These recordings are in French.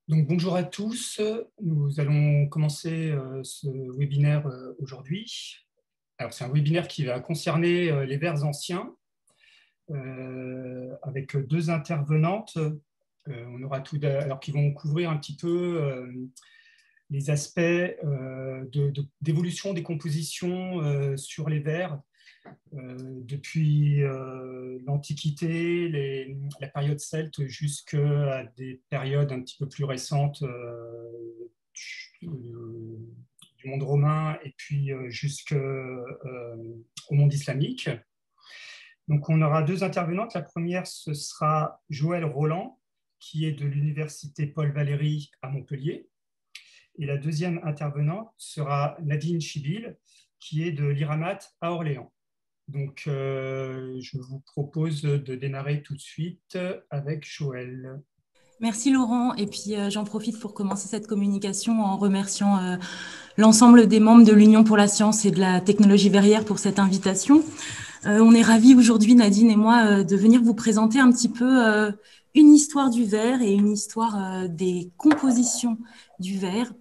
Donc, bonjour à tous, nous allons commencer ce webinaire aujourd'hui. Alors, c'est un webinaire qui va concerner les vers anciens avec deux intervenantes. On aura alors qui vont couvrir un petit peu les aspects d'évolution des compositions sur les vers depuis l'Antiquité, la période celte, jusqu'à des périodes un petit peu plus récentes du monde romain et puis jusqu'au monde islamique. Donc, on aura deux intervenantes. La première, ce sera Joëlle Roland, qui est de l'Université Paul Valéry à Montpellier. Et la deuxième intervenante sera Nadine Chibil, qui est de l'IRAMAT à Orléans. Donc, je vous propose de démarrer tout de suite avec Joëlle. Merci Laurent. Et puis, j'en profite pour commencer cette communication en remerciant l'ensemble des membres de l'Union pour la science et de la technologie verrière pour cette invitation. On est ravis aujourd'hui, Nadine et moi, de venir vous présenter un petit peu une histoire du verre et une histoire des compositions du verre.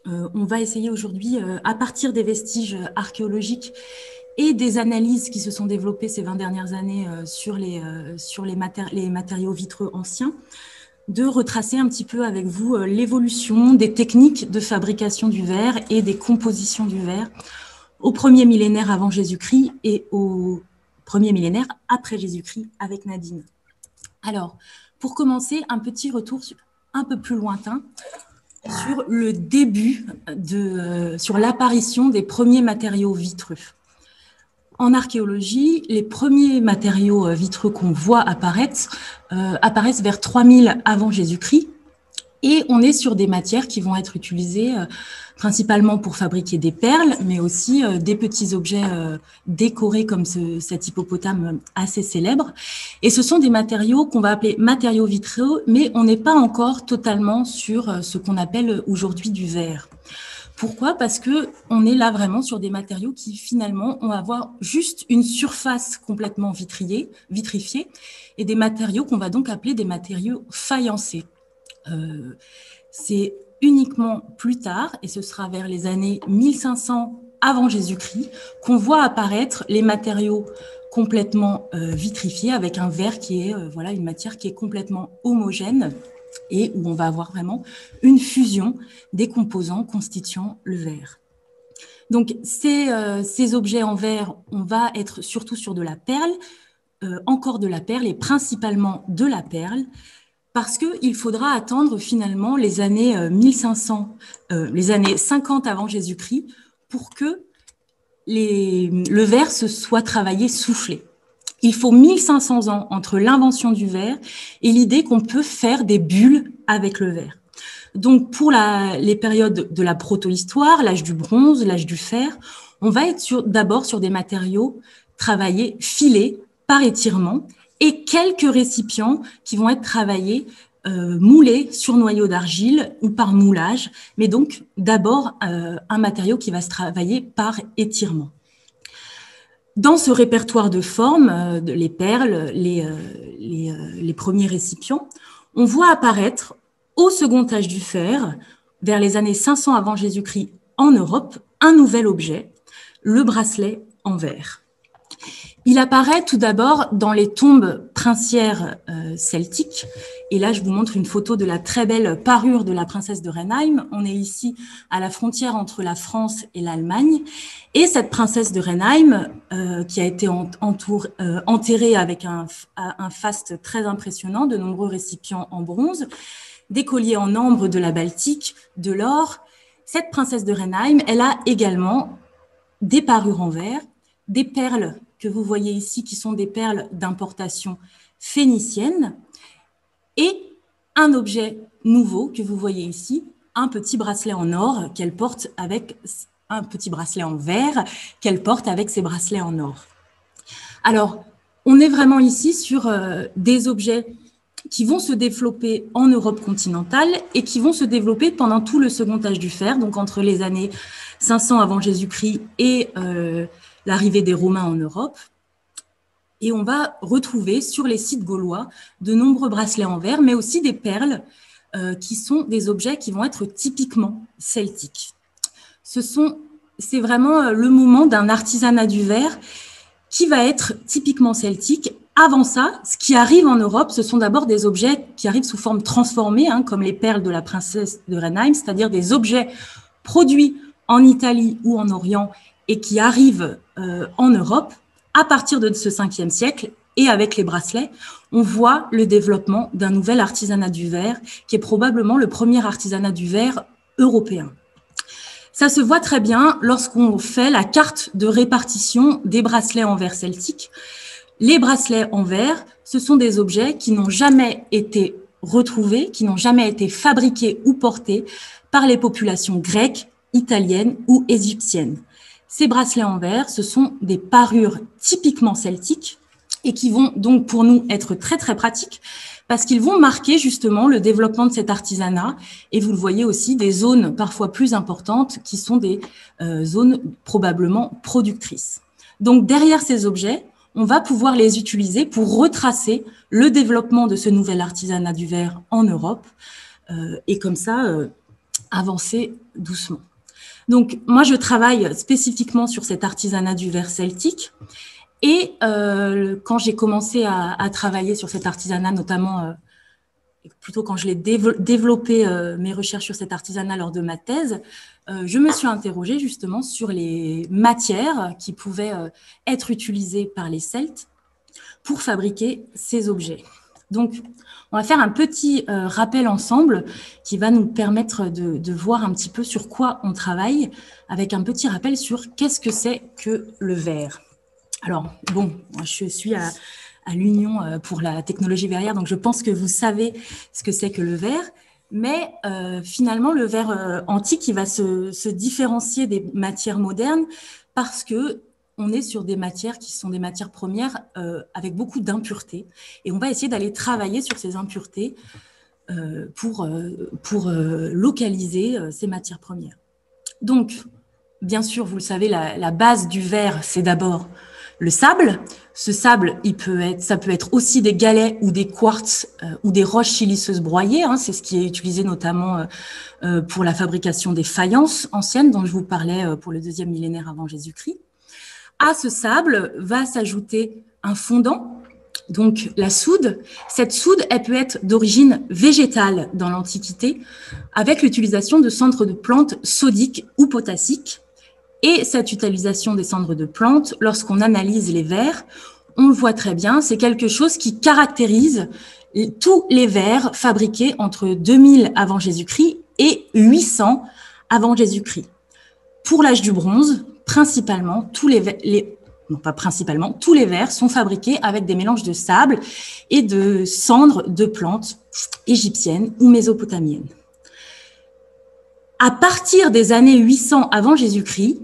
On va essayer aujourd'hui, à partir des vestiges archéologiques et des analyses qui se sont développées ces 20 dernières années sur les matériaux vitreux anciens, de retracer un petit peu avec vous l'évolution des techniques de fabrication du verre et des compositions du verre au premier millénaire avant Jésus-Christ et au premier millénaire après Jésus-Christ avec Nadine. Alors, pour commencer, un petit retour un peu plus lointain sur le début, sur l'apparition des premiers matériaux vitreux. En archéologie, les premiers matériaux vitreux qu'on voit apparaissent vers 3000 avant Jésus-Christ, et on est sur des matières qui vont être utilisées principalement pour fabriquer des perles, mais aussi des petits objets décorés comme cet hippopotame assez célèbre. Et ce sont des matériaux qu'on va appeler matériaux vitreux, mais on n'est pas encore totalement sur ce qu'on appelle aujourd'hui du verre. Pourquoi ? Parce qu'on est là vraiment sur des matériaux qui, finalement, on va avoir juste une surface complètement vitrifiée et des matériaux qu'on va donc appeler des matériaux faïencés. C'est uniquement plus tard, et ce sera vers les années 1500 avant Jésus-Christ, qu'on voit apparaître les matériaux complètement vitrifiés avec un verre qui est une matière qui est complètement homogène, et où on va avoir vraiment une fusion des composants constituant le verre. Donc, ces objets en verre, on va être surtout sur de la perle, encore de la perle et principalement de la perle, parce qu'il faudra attendre finalement les années 50 avant Jésus-Christ pour que le verre se soit travaillé soufflé. Il faut 1500 ans entre l'invention du verre et l'idée qu'on peut faire des bulles avec le verre. Donc, pour les périodes de la protohistoire, l'âge du bronze, l'âge du fer, on va être d'abord sur des matériaux travaillés, filés par étirement, et quelques récipients qui vont être travaillés, moulés sur noyau d'argile ou par moulage, mais donc d'abord un matériau qui va se travailler par étirement. Dans ce répertoire de formes, les perles, les premiers récipients, on voit apparaître au second âge du fer, vers les années 500 avant Jésus-Christ en Europe, un nouvel objet, le bracelet en verre. Il apparaît tout d'abord dans les tombes princières celtiques. Et là, je vous montre une photo de la très belle parure de la princesse de Rhénheim. On est ici à la frontière entre la France et l'Allemagne. Et cette princesse de Rhénheim, qui a été enterrée avec un faste très impressionnant, de nombreux récipients en bronze, des colliers en ambre de la Baltique, de l'or. Cette princesse de Rhénheim, elle a également des parures en verre, des perles que vous voyez ici, qui sont des perles d'importation phénicienne, et un objet nouveau que vous voyez ici, un petit bracelet en or qu'elle porte avec un petit bracelet en verre qu'elle porte avec ses bracelets en or. Alors, on est vraiment ici sur des objets qui vont se développer en Europe continentale et qui vont se développer pendant tout le second âge du fer, donc entre les années 500 avant Jésus-Christ et l'arrivée des Romains en Europe. Et on va retrouver sur les sites gaulois de nombreux bracelets en verre, mais aussi des perles qui sont des objets qui vont être typiquement celtiques. C'est vraiment le moment d'un artisanat du verre qui va être typiquement celtique. Avant ça, ce qui arrive en Europe, ce sont d'abord des objets qui arrivent sous forme transformée, comme les perles de la princesse de Rhenheim, c'est-à-dire des objets produits en Italie ou en Orient et qui arrivent en Europe à partir de ce 5e siècle. Et avec les bracelets, on voit le développement d'un nouvel artisanat du verre qui est probablement le premier artisanat du verre européen. Ça se voit très bien lorsqu'on fait la carte de répartition des bracelets en verre celtique. Les bracelets en verre, ce sont des objets qui n'ont jamais été retrouvés, qui n'ont jamais été fabriqués ou portés par les populations grecques, italiennes ou égyptiennes. Ces bracelets en verre, ce sont des parures typiquement celtiques et qui vont donc pour nous être très très pratiques parce qu'ils vont marquer justement le développement de cet artisanat et vous le voyez aussi des zones parfois plus importantes qui sont des zones probablement productrices. Donc derrière ces objets, on va pouvoir les utiliser pour retracer le développement de ce nouvel artisanat du verre en Europe et comme ça avancer doucement. Donc moi je travaille spécifiquement sur cet artisanat du verre celtique. Et quand j'ai commencé à travailler sur cet artisanat, notamment, plutôt quand je l'ai développé mes recherches sur cet artisanat lors de ma thèse, je me suis interrogée justement sur les matières qui pouvaient être utilisées par les Celtes pour fabriquer ces objets. Donc, on va faire un petit rappel ensemble qui va nous permettre de voir un petit peu sur quoi on travaille, avec un petit rappel sur qu'est-ce que c'est que le verre. Alors, bon, moi, je suis à l'Union pour la technologie verrière, donc je pense que vous savez ce que c'est que le verre. Mais finalement, le verre antique, il va se différencier des matières modernes parce que on est sur des matières qui sont des matières premières avec beaucoup d'impuretés. Et on va essayer d'aller travailler sur ces impuretés pour localiser ces matières premières. Donc, bien sûr, vous le savez, la base du verre, c'est d'abord le sable. Ce sable, ça peut être aussi des galets ou des quartz ou des roches siliceuses broyées. C'est ce qui est utilisé notamment pour la fabrication des faïences anciennes dont je vous parlais pour le 2e millénaire avant Jésus-Christ. À ce sable va s'ajouter un fondant, donc la soude. Cette soude, elle peut être d'origine végétale dans l'Antiquité avec l'utilisation de cendres de plantes sodiques ou potassiques. Et cette utilisation des cendres de plantes, lorsqu'on analyse les verres, on le voit très bien, c'est quelque chose qui caractérise tous les verres fabriqués entre 2000 avant Jésus-Christ et 800 avant Jésus-Christ. Pour l'âge du bronze, principalement, tous les verres sont fabriqués avec des mélanges de sable et de cendres de plantes égyptiennes ou mésopotamiennes. À partir des années 800 avant Jésus-Christ,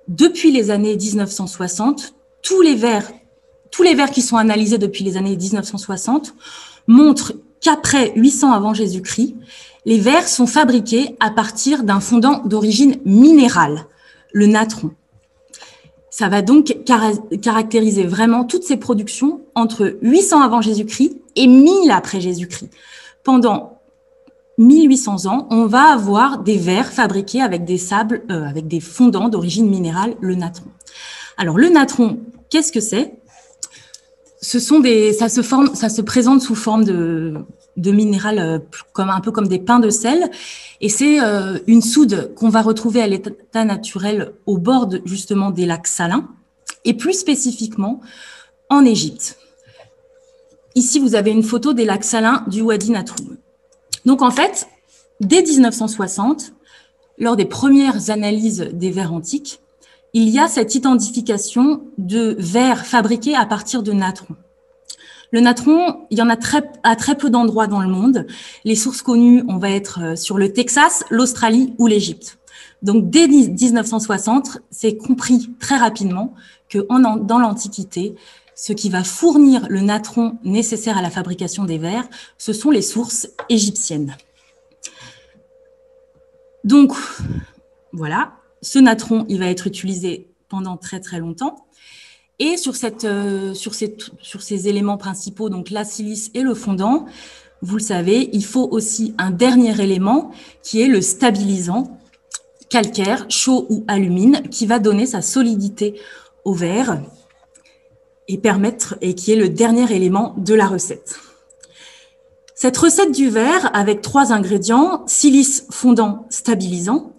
depuis les années 1960, tous les verres qui sont analysés depuis les années 1960 montrent qu'après 800 avant Jésus-Christ, les verres sont fabriqués à partir d'un fondant d'origine minérale, le natron. Ça va donc caractériser vraiment toutes ces productions entre 800 avant Jésus-Christ et 1000 après Jésus-Christ. Pendant 1800 ans, on va avoir des verres fabriqués avec des sables, avec des fondants d'origine minérale, le natron. Alors, le natron, qu'est-ce que c'est? Ça se présente sous forme de minéral, un peu comme des pains de sel. Et c'est une soude qu'on va retrouver à l'état naturel au bord justement des lacs salins, et plus spécifiquement en Égypte. Ici, vous avez une photo des lacs salins du Wadi Natroum. Donc, en fait, dès 1960, lors des premières analyses des verres antiques, il y a cette identification de verres fabriqués à partir de natron. Le natron, il y en a à très peu d'endroits dans le monde. Les sources connues, on va être sur le Texas, l'Australie ou l'Égypte. Donc, dès 1960, c'est compris très rapidement que dans l'Antiquité, ce qui va fournir le natron nécessaire à la fabrication des verres, ce sont les sources égyptiennes. Donc, voilà, ce natron, il va être utilisé pendant très très longtemps. Et sur ces éléments principaux, donc la silice et le fondant, vous le savez, il faut aussi un dernier élément qui est le stabilisant calcaire, chaux ou alumine, qui va donner sa solidité au verre et qui est le dernier élément de la recette. Cette recette du verre, avec 3 ingrédients, silice, fondant, stabilisant,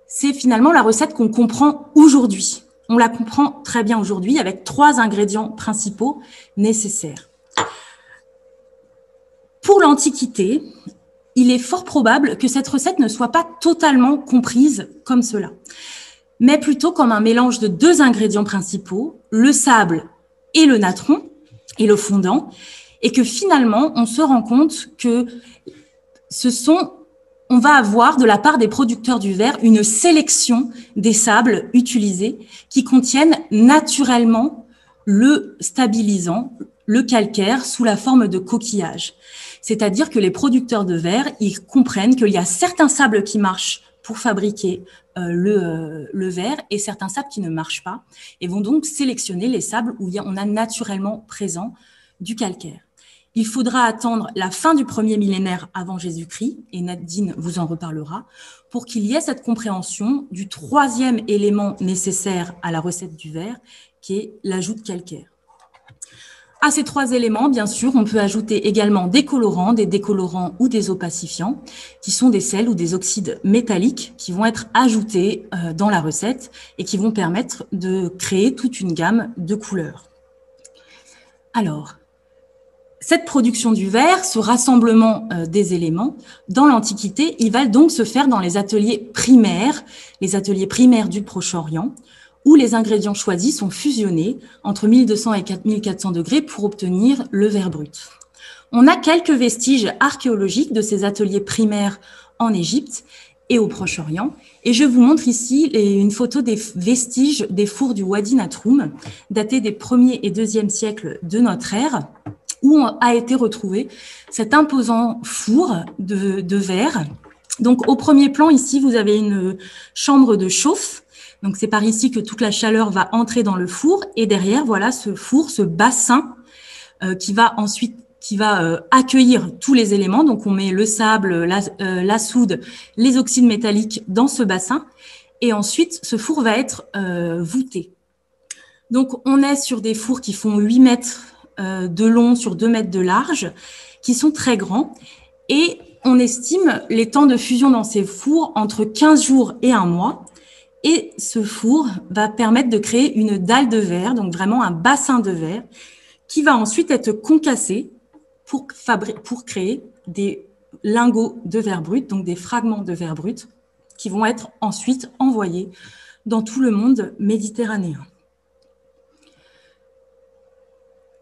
c'est finalement la recette qu'on comprend aujourd'hui. On la comprend très bien aujourd'hui avec 3 ingrédients principaux nécessaires. Pour l'Antiquité, il est fort probable que cette recette ne soit pas totalement comprise comme cela, mais plutôt comme un mélange de 2 ingrédients principaux, le sable et le natron, et le fondant, et que finalement, on se rend compte que on va avoir de la part des producteurs du verre une sélection des sables utilisés qui contiennent naturellement le stabilisant, le calcaire, sous la forme de coquillages. C'est-à-dire que les producteurs de verre, ils comprennent qu'il y a certains sables qui marchent pour fabriquer le verre et certains sables qui ne marchent pas, et vont donc sélectionner les sables où on a naturellement présent du calcaire. Il faudra attendre la fin du 1er millénaire avant Jésus-Christ, et Nadine vous en reparlera, pour qu'il y ait cette compréhension du 3e élément nécessaire à la recette du verre, qui est l'ajout de calcaire. À ces 3 éléments, bien sûr, on peut ajouter également des décolorants ou des opacifiants, qui sont des sels ou des oxydes métalliques qui vont être ajoutés dans la recette et qui vont permettre de créer toute une gamme de couleurs. Alors, cette production du verre, ce rassemblement des éléments, dans l'Antiquité, il va donc se faire dans les ateliers primaires du Proche-Orient, où les ingrédients choisis sont fusionnés entre 1200 et 4400 degrés pour obtenir le verre brut. On a quelques vestiges archéologiques de ces ateliers primaires en Égypte et au Proche-Orient, et je vous montre ici une photo des vestiges des fours du Wadi Natroum, datés des 1er et 2e siècles de notre ère, où a été retrouvé cet imposant four de verre. Donc, au premier plan, ici, vous avez une chambre de chauffe. Donc, c'est par ici que toute la chaleur va entrer dans le four. Et derrière, voilà ce four, ce bassin qui va accueillir tous les éléments. Donc, on met le sable, la soude, les oxydes métalliques dans ce bassin. Et ensuite, ce four va être voûté. Donc, on est sur des fours qui font 8 mètres de long sur 2 mètres de large, qui sont très grands. Et on estime les temps de fusion dans ces fours entre 15 jours et 1 mois. Et ce four va permettre de créer une dalle de verre, donc vraiment un bassin de verre, qui va ensuite être concassé pour créer des lingots de verre brut, donc des fragments de verre brut, qui vont être ensuite envoyés dans tout le monde méditerranéen.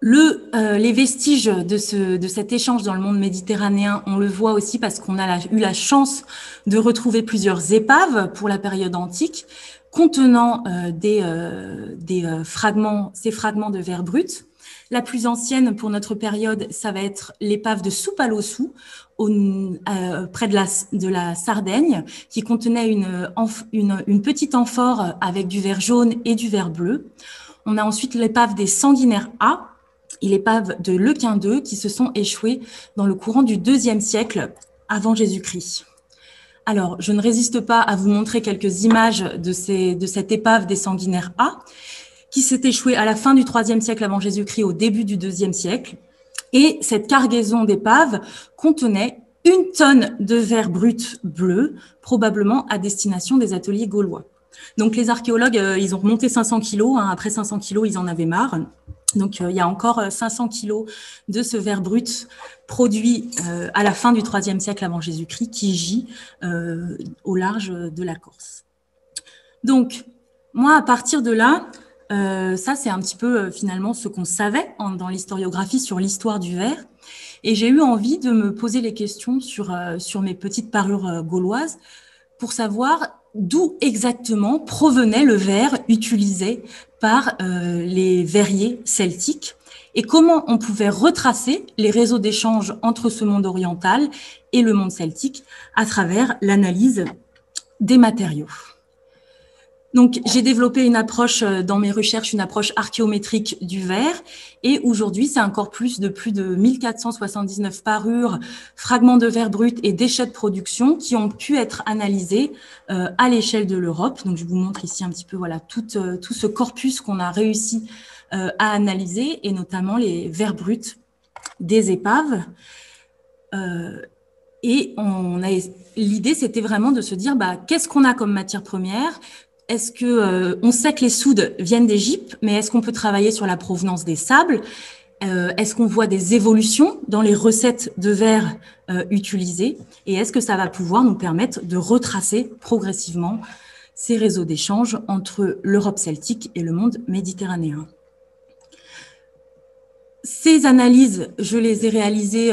Les vestiges de cet échange dans le monde méditerranéen, on le voit aussi parce qu'on a eu la chance de retrouver plusieurs épaves pour la période antique contenant ces fragments de verre brut. La plus ancienne pour notre période, ça va être l'épave de Soupalossou, près de la Sardaigne, qui contenait une petite amphore avec du verre jaune et du verre bleu. On a ensuite l'épave des Sanguinaires A, et l'épave de Lequin II qui se sont échoués dans le courant du IIe siècle avant Jésus-Christ. Alors, je ne résiste pas à vous montrer quelques images de cette épave des Sanguinaires A qui s'est échouée à la fin du IIIe siècle avant Jésus-Christ, au début du IIe siècle. Et cette cargaison d'épaves contenait 1 tonne de verre brut bleu, probablement à destination des ateliers gaulois. Donc, les archéologues, ils ont remonté 500 kilos. Après 500 kilos, ils en avaient marre. Donc, il y a encore 500 kilos de ce verre brut produit à la fin du IIIe siècle avant Jésus-Christ qui gît au large de la Corse. Donc, moi, à partir de là, ça, c'est un petit peu finalement ce qu'on savait dans l'historiographie sur l'histoire du verre. Et j'ai eu envie de me poser les questions sur mes petites parures gauloises pour savoir d'où exactement provenait le verre utilisé par les verriers celtiques et comment on pouvait retracer les réseaux d'échange entre ce monde oriental et le monde celtique à travers l'analyse des matériaux. Donc, j'ai développé une approche dans mes recherches, une approche archéométrique du verre. Et aujourd'hui, c'est un corpus de plus de 1479 parures, fragments de verre brut et déchets de production qui ont pu être analysés à l'échelle de l'Europe. Donc, je vous montre ici un petit peu voilà, tout ce corpus qu'on a réussi à analyser, et notamment les verres bruts des épaves. Et l'idée, c'était vraiment de se dire, qu'est-ce qu'on a comme matière première ? Est-ce que on sait que les soudes viennent d'Égypte, mais est-ce qu'on peut travailler sur la provenance des sables ? Est-ce qu'on voit des évolutions dans les recettes de verre utilisées ? Et est-ce que ça va pouvoir nous permettre de retracer progressivement ces réseaux d'échange entre l'Europe celtique et le monde méditerranéen ? Ces analyses, je les ai réalisées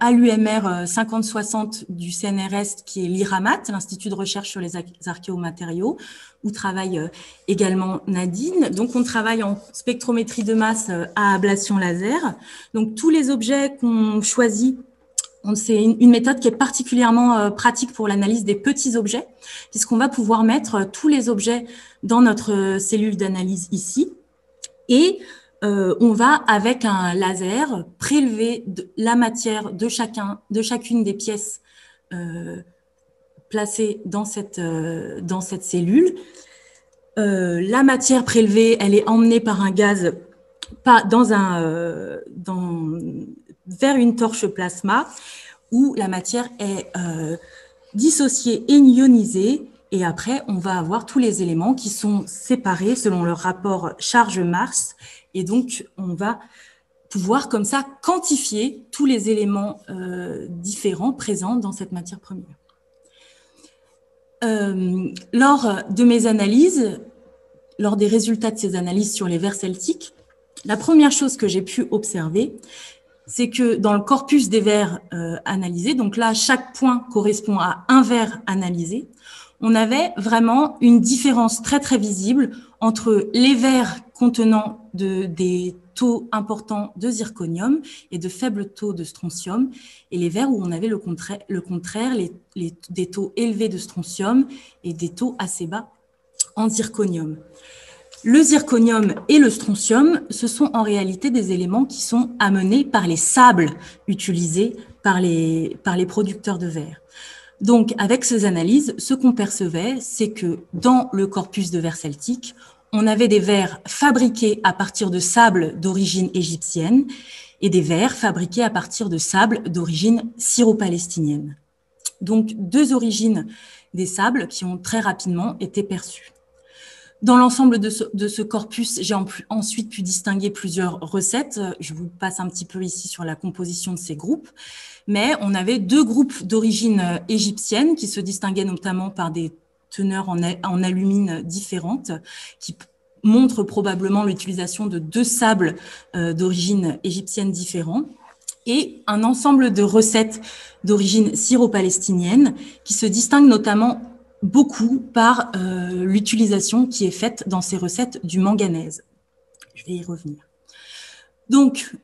à l'UMR 5060 du CNRS, qui est l'IRAMAT, l'Institut de recherche sur les archéomatériaux, où travaille également Nadine. Donc, on travaille en spectrométrie de masse à ablation laser. Donc, tous les objets qu'on choisit, c'est une méthode qui est particulièrement pratique pour l'analyse des petits objets, puisqu'on va pouvoir mettre tous les objets dans notre cellule d'analyse ici, et on va, avec un laser, prélever la matière de chacune des pièces placées dans cette cellule. La matière prélevée, elle est emmenée par un gaz vers une torche plasma, où la matière est dissociée et ionisée. Et après, on va avoir tous les éléments qui sont séparés selon leur rapport charge-masse. Et donc, on va pouvoir comme ça quantifier tous les éléments différents présents dans cette matière première. Lors de mes analyses, lors des résultats de ces analyses sur les verres celtiques, la première chose que j'ai pu observer, c'est que dans le corpus des verres analysés, donc là, chaque point correspond à un verre analysé, on avait vraiment une différence très, très visible entre les verres contenant des taux importants de zirconium et de faibles taux de strontium, et les verres où on avait le contraire, des taux élevés de strontium et des taux assez bas en zirconium. Le zirconium et le strontium, ce sont en réalité des éléments qui sont amenés par les sables utilisés par les producteurs de verre. Donc, avec ces analyses, ce qu'on percevait, c'est que dans le corpus de verre celtique, on avait des verres fabriqués à partir de sable d'origine égyptienne et des verres fabriqués à partir de sable d'origine syro-palestinienne. Donc, deux origines des sables qui ont très rapidement été perçues. Dans l'ensemble de ce corpus, j'ai ensuite pu distinguer plusieurs recettes. Je vous passe un petit peu ici sur la composition de ces groupes. Mais on avait deux groupes d'origine égyptienne qui se distinguaient notamment par des teneurs en alumine différentes, qui montrent probablement l'utilisation de deux sables d'origine égyptienne différents, et un ensemble de recettes d'origine syro-palestinienne qui se distinguent notamment beaucoup par l'utilisation qui est faite dans ces recettes du manganèse. Je vais y revenir. Donc,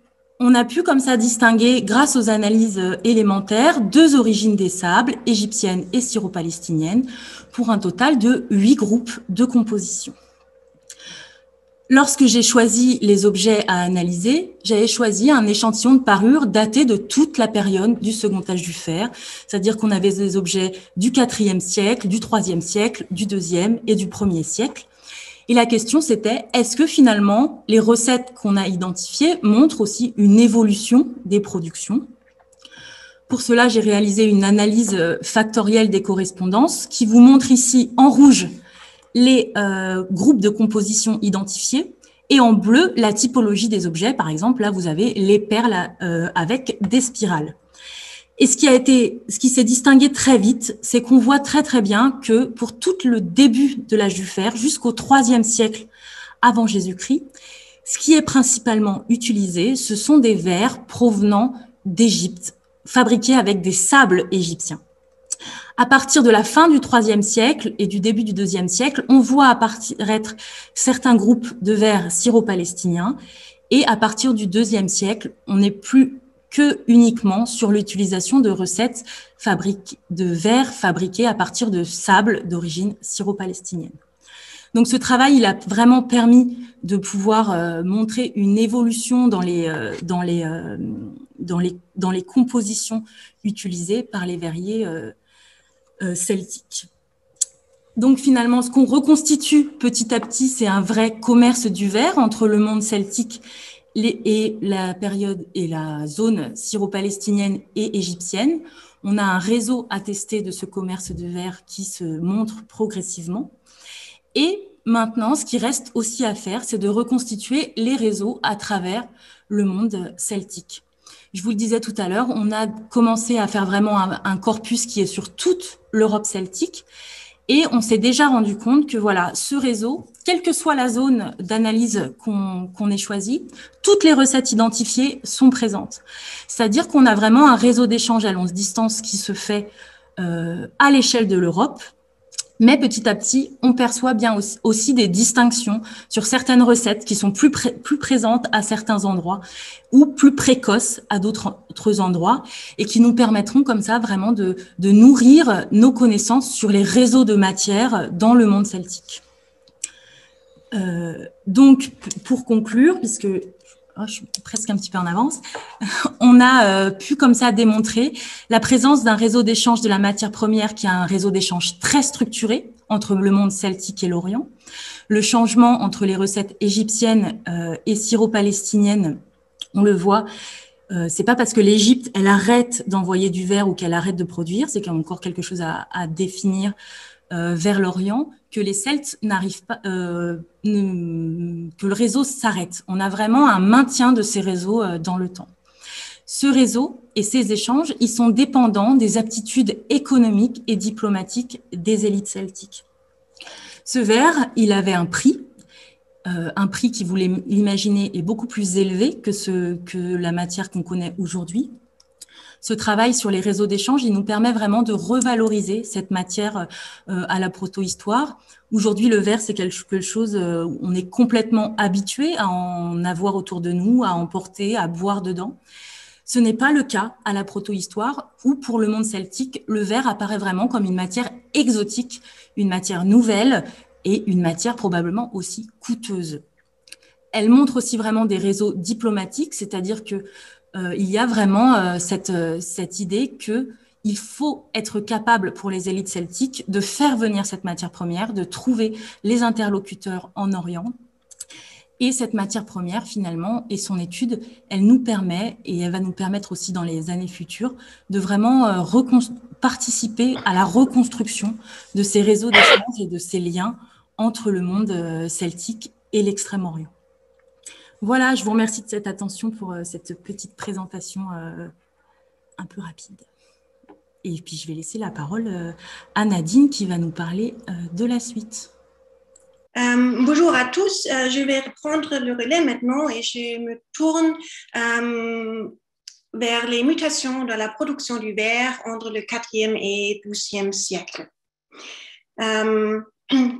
on a pu comme ça distinguer, grâce aux analyses élémentaires, deux origines des sables, égyptiennes et syro-palestiniennes, pour un total de 8 groupes de composition. Lorsque j'ai choisi les objets à analyser, j'avais choisi un échantillon de parure daté de toute la période du second âge du fer, c'est-à-dire qu'on avait des objets du IVe siècle, du IIIe siècle, du IIe et du 1er siècle. Et la question, c'était, est-ce que finalement, les recettes qu'on a identifiées montrent aussi une évolution des productions ? Pour cela, j'ai réalisé une analyse factorielle des correspondances qui vous montre ici en rouge les groupes de composition identifiés et en bleu, la typologie des objets. Par exemple, là, vous avez les perles avec des spirales. Et ce qui s'est distingué très vite, c'est qu'on voit très très bien que pour tout le début de l'âge du fer, jusqu'au IIIe siècle avant Jésus-Christ, ce qui est principalement utilisé, ce sont des verres provenant d'Égypte, fabriqués avec des sables égyptiens. À partir de la fin du IIIe siècle et du début du IIe siècle, on voit apparaître certains groupes de verres syro-palestiniens, et à partir du IIe siècle, on n'est plus que uniquement sur l'utilisation de recettes de verre fabriqués à partir de sable d'origine syro-palestinienne. Donc ce travail, il a vraiment permis de pouvoir montrer une évolution dans les compositions utilisées par les verriers celtiques. Donc finalement, ce qu'on reconstitue petit à petit, c'est un vrai commerce du verre entre le monde celtique et la période et la zone syro-palestinienne et égyptienne. On a un réseau attesté de ce commerce du verre qui se montre progressivement. Et maintenant, ce qui reste aussi à faire, c'est de reconstituer les réseaux à travers le monde celtique. Je vous le disais tout à l'heure, on a commencé à faire vraiment un corpus qui est sur toute l'Europe celtique. Et on s'est déjà rendu compte que voilà, ce réseau, quelle que soit la zone d'analyse qu'on ait choisie, toutes les recettes identifiées sont présentes. C'est-à-dire qu'on a vraiment un réseau d'échange à longue distance qui se fait à l'échelle de l'Europe. Mais petit à petit, on perçoit bien aussi des distinctions sur certaines recettes qui sont plus présentes à certains endroits ou plus précoces à d'autres endroits et qui nous permettront comme ça vraiment de nourrir nos connaissances sur les réseaux de matière dans le monde celtique. Donc, pour conclure, puisque je suis presque un petit peu en avance, on a pu comme ça démontrer la présence d'un réseau d'échange de la matière première qui a un réseau d'échange très structuré entre le monde celtique et l'Orient. Le changement entre les recettes égyptiennes et syro-palestiniennes, on le voit, c'est pas parce que l'Égypte, elle arrête d'envoyer du verre ou qu'elle arrête de produire, c'est qu'il y a encore quelque chose à définir vers l'Orient, que les Celtes n'arrivent pas, que le réseau s'arrête. On a vraiment un maintien de ces réseaux dans le temps. Ce réseau et ces échanges, ils sont dépendants des aptitudes économiques et diplomatiques des élites celtiques. Ce verre, il avait un prix qui, vous l'imaginez, est beaucoup plus élevé que la matière qu'on connaît aujourd'hui. Ce travail sur les réseaux d'échange, il nous permet vraiment de revaloriser cette matière à la protohistoire. Aujourd'hui, le verre, c'est quelque chose où on est complètement habitué à en avoir autour de nous, à en porter, à boire dedans. Ce n'est pas le cas à la protohistoire où, pour le monde celtique, le verre apparaît vraiment comme une matière exotique, une matière nouvelle et une matière probablement aussi coûteuse. Elle montre aussi vraiment des réseaux diplomatiques, c'est-à-dire que il y a vraiment cette idée qu'il faut être capable pour les élites celtiques de faire venir cette matière première, de trouver les interlocuteurs en Orient. Et cette matière première, finalement, et son étude, elle nous permet, et elle va nous permettre aussi dans les années futures, de vraiment participer à la reconstruction de ces réseaux d'échange et de ces liens entre le monde celtique et l'Extrême-Orient. Voilà, je vous remercie de cette attention pour cette petite présentation un peu rapide. Et puis, je vais laisser la parole à Nadine qui va nous parler de la suite. Bonjour à tous, je vais reprendre le relais maintenant et je me tourne vers les mutations dans la production du verre entre le 4e et 12e siècle.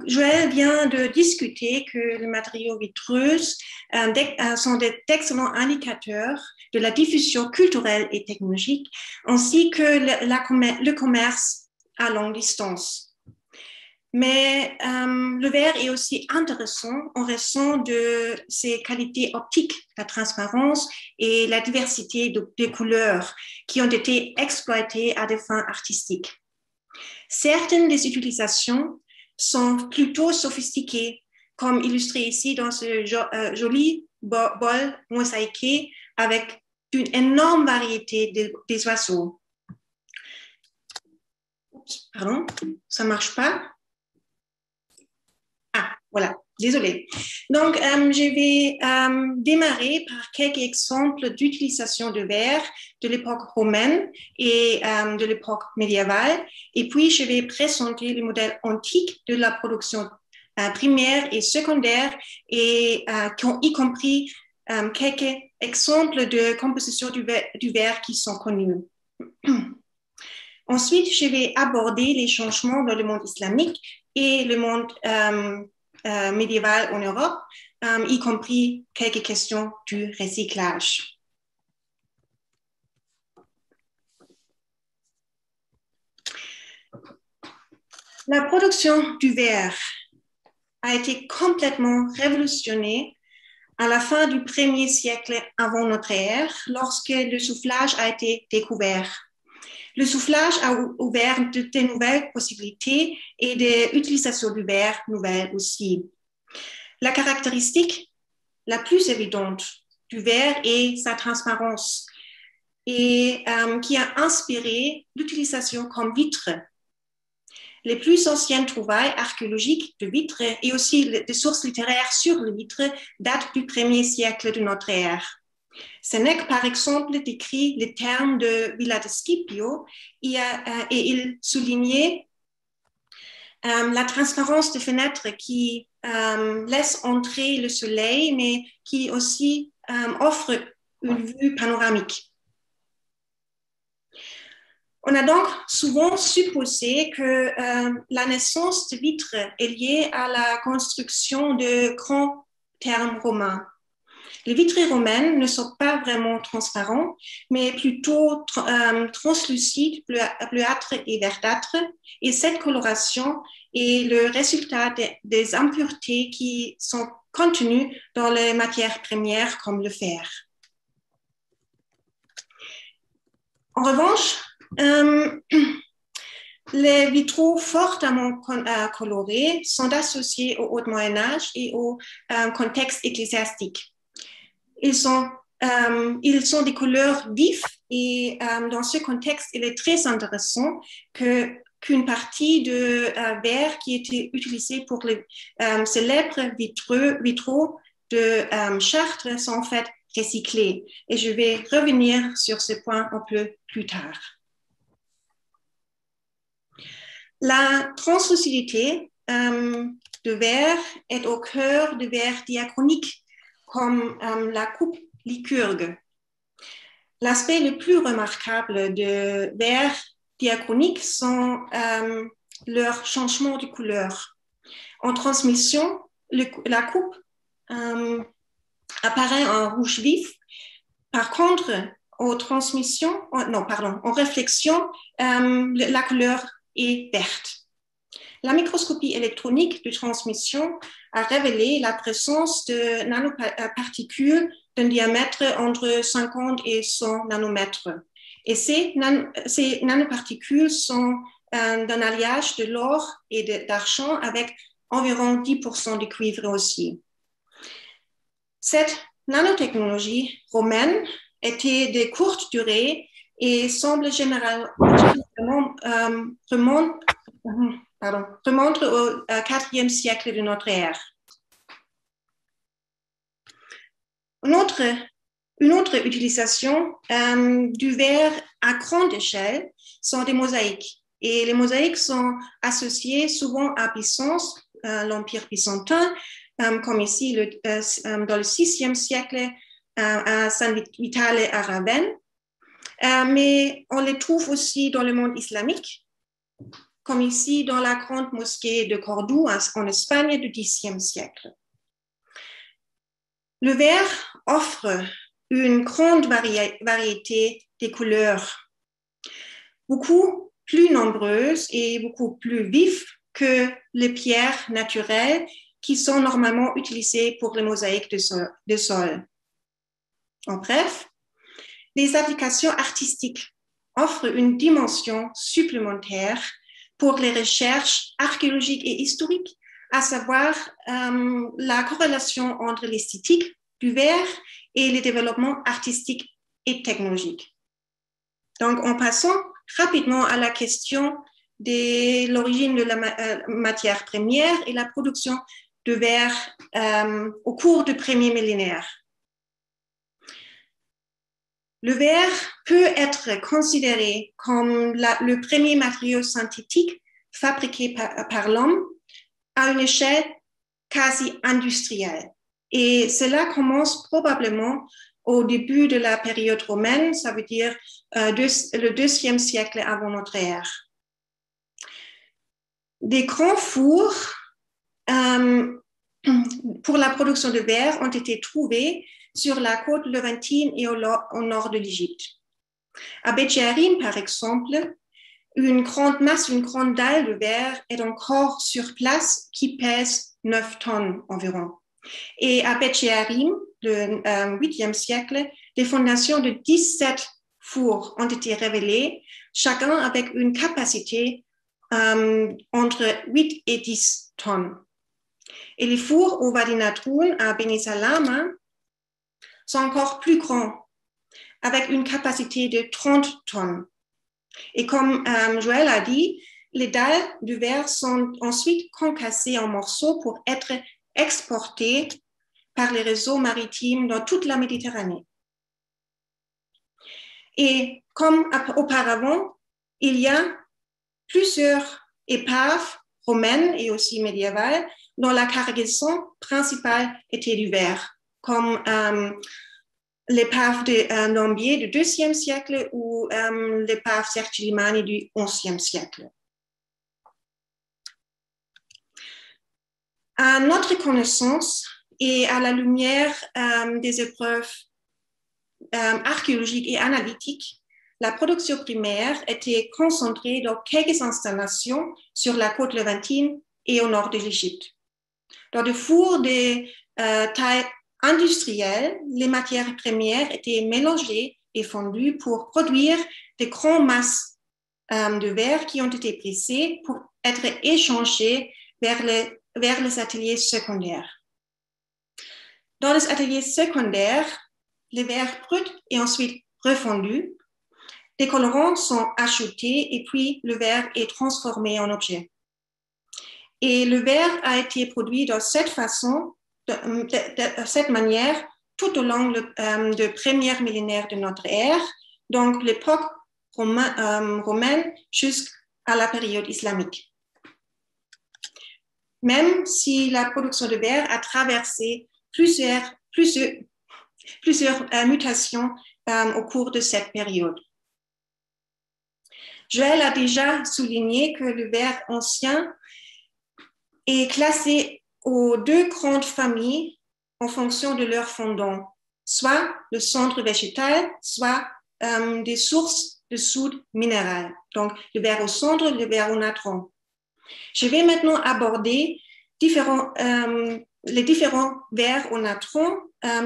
Joël vient de discuter que les matériaux vitreux sont d'excellents indicateurs de la diffusion culturelle et technologique, ainsi que le commerce à longue distance. Mais le verre est aussi intéressant en raison de ses qualités optiques, la transparence et la diversité des couleurs qui ont été exploitées à des fins artistiques. Certaines des utilisations sont plutôt sophistiquées, comme illustré ici dans ce joli bol mosaïqué avec une énorme variété des oiseaux. Oups, pardon, ça ne marche pas. Ah, voilà, désolée. Donc, je vais démarrer par quelques exemples d'utilisation de verre de l'époque romaine et de l'époque médiévale. Et puis, je vais présenter le modèle antique de la production primaire et secondaire, et y compris quelques exemples de composition du verre qui sont connus. Ensuite, je vais aborder les changements dans le monde islamique et le monde médiéval en Europe, y compris quelques questions du recyclage. La production du verre a été complètement révolutionnée à la fin du 1er siècle avant notre ère, lorsque le soufflage a été découvert. Le soufflage a ouvert de nouvelles possibilités et des utilisations du verre nouvelles aussi. La caractéristique la plus évidente du verre est sa transparence et qui a inspiré l'utilisation comme vitre. Les plus anciennes trouvailles archéologiques de vitres et aussi des sources littéraires sur les vitres datent du 1er siècle de notre ère. Sénèque, par exemple, décrit les termes de Villa de Scipio et il soulignait la transparence des fenêtres qui laisse entrer le soleil, mais qui aussi offre une vue panoramique. On a donc souvent supposé que la naissance de vitres est liée à la construction de grands thermes romains. Les vitrées romaines ne sont pas vraiment transparents, mais plutôt translucides, bleuâtres et verdâtres. Et cette coloration est le résultat des impuretés qui sont contenues dans les matières premières comme le fer. En revanche, les vitraux fortement colorés sont associés au Haut Moyen-Âge et au contexte ecclésiastique. Ils sont des couleurs vives et dans ce contexte, il est très intéressant qu'une partie de verre qui était utilisée pour les célèbres vitraux de Chartres sont en fait recyclés. Et je vais revenir sur ce point un peu plus tard. La translucidité de verre est au cœur de verres diachroniques comme la coupe lycurgue. L'aspect le plus remarquable de verres diachroniques sont leur changement de couleur. En transmission, la coupe apparaît en rouge vif. Par contre, en réflexion, la couleur est verte. La microscopie électronique de transmission a révélé la présence de nanoparticules d'un diamètre entre 50 et 100 nanomètres. Et ces nanoparticules sont d'un alliage de l'or et d'argent avec environ 10% de cuivre aussi. Cette nanotechnologie romaine était de courte durée et semble généralement remonte au IVe siècle de notre ère. Une autre utilisation du verre à grande échelle sont des mosaïques. Et les mosaïques sont associées souvent à Byzance, l'Empire byzantin, comme ici dans le VIe siècle à San Vitale à Ravenne. Mais on les trouve aussi dans le monde islamique, comme ici dans la grande mosquée de Cordoue en Espagne du Xe siècle. Le verre offre une grande variété de couleurs, beaucoup plus nombreuses et beaucoup plus vives que les pierres naturelles qui sont normalement utilisées pour les mosaïques de sol. En bref, les applications artistiques offrent une dimension supplémentaire pour les recherches archéologiques et historiques, à savoir la corrélation entre l'esthétique du verre et les développements artistiques et technologiques. Donc, en passant rapidement à la question de l'origine de la matière première et la production de verre au cours du premier millénaire. Le verre peut être considéré comme le premier matériau synthétique fabriqué par l'homme à une échelle quasi industrielle. Et cela commence probablement au début de la période romaine, ça veut dire le IIe siècle avant notre ère. Des grands fours pour la production de verre ont été trouvés sur la côte levantine et au nord de l'Égypte. À Bet Jearim, par exemple, une grande masse, une grande dalle de verre est encore sur place qui pèse 9 tonnes environ. Et à Bet She'arim, le 8e siècle, des fondations de 17 fours ont été révélées, chacun avec une capacité entre 8 et 10 tonnes. Et les fours au Wadi Nadroun à Beni Salama sont encore plus grands, avec une capacité de 30 tonnes. Et comme Joël a dit, les dalles du verre sont ensuite concassées en morceaux pour être exportées par les réseaux maritimes dans toute la Méditerranée. Et comme auparavant, il y a plusieurs épaves romaines et aussi médiévales dont la cargaison principale était du verre, comme l'épave de Nambier du IIe siècle ou l'épave Sertilimani du XIe siècle. À notre connaissance et à la lumière des épreuves archéologiques et analytiques, la production primaire était concentrée dans quelques installations sur la côte levantine et au nord de l'Égypte. Dans des fours de taille industrielle, les matières premières étaient mélangées et fondues pour produire de grandes masses de verre qui ont été pressées pour être échangées vers les ateliers secondaires. Dans les ateliers secondaires, le verre brut est ensuite refondu, des colorants sont ajoutés et puis le verre est transformé en objet. Et le verre a été produit de cette façon, de cette manière, tout au long du premier millénaire de notre ère, donc l'époque romaine jusqu'à la période islamique. Même si la production de verre a traversé plusieurs mutations au cours de cette période. Joël a déjà souligné que le verre ancien est classé aux deux grandes familles en fonction de leur fondant, soit le cendre végétal, soit des sources de soude minérale. Donc, le verre au cendre, le verre au natron. Je vais maintenant aborder les différents verres au natron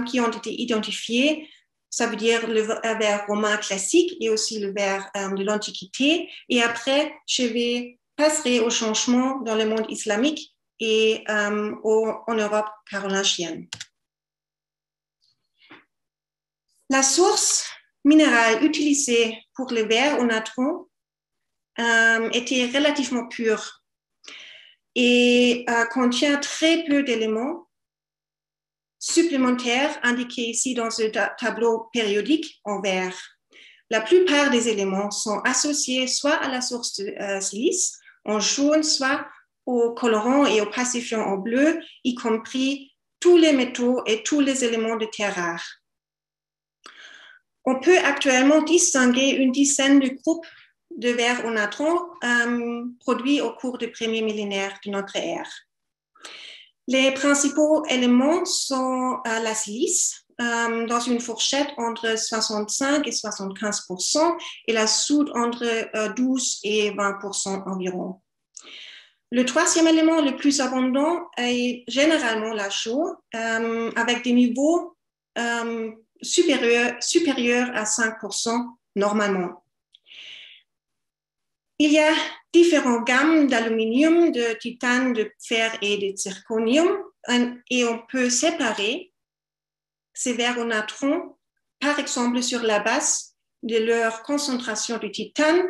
qui ont été identifiés. Ça veut dire le verre romain classique et aussi le verre de l'Antiquité. Et après, je passerai au changement dans le monde islamique et en Europe carolingienne. La source minérale utilisée pour le verre au natron était relativement pure et contient très peu d'éléments supplémentaires indiqués ici dans ce tableau périodique en vert. La plupart des éléments sont associés soit à la source de silice en jaune, soit aux colorants et aux pacifiants en bleu, y compris tous les métaux et tous les éléments de terre rare. On peut actuellement distinguer une dizaine de groupes de verre au natron produits au cours du premier millénaire de notre ère. Les principaux éléments sont la silice, dans une fourchette entre 65 et 75%, et la soude entre 12 et 20% environ. Le troisième élément le plus abondant est généralement la chaux, avec des niveaux supérieurs à 5% normalement. Il y a différentes gammes d'aluminium, de titane, de fer et de zirconium, et on peut séparer ces verres au natron, par exemple sur la base de leur concentration de titane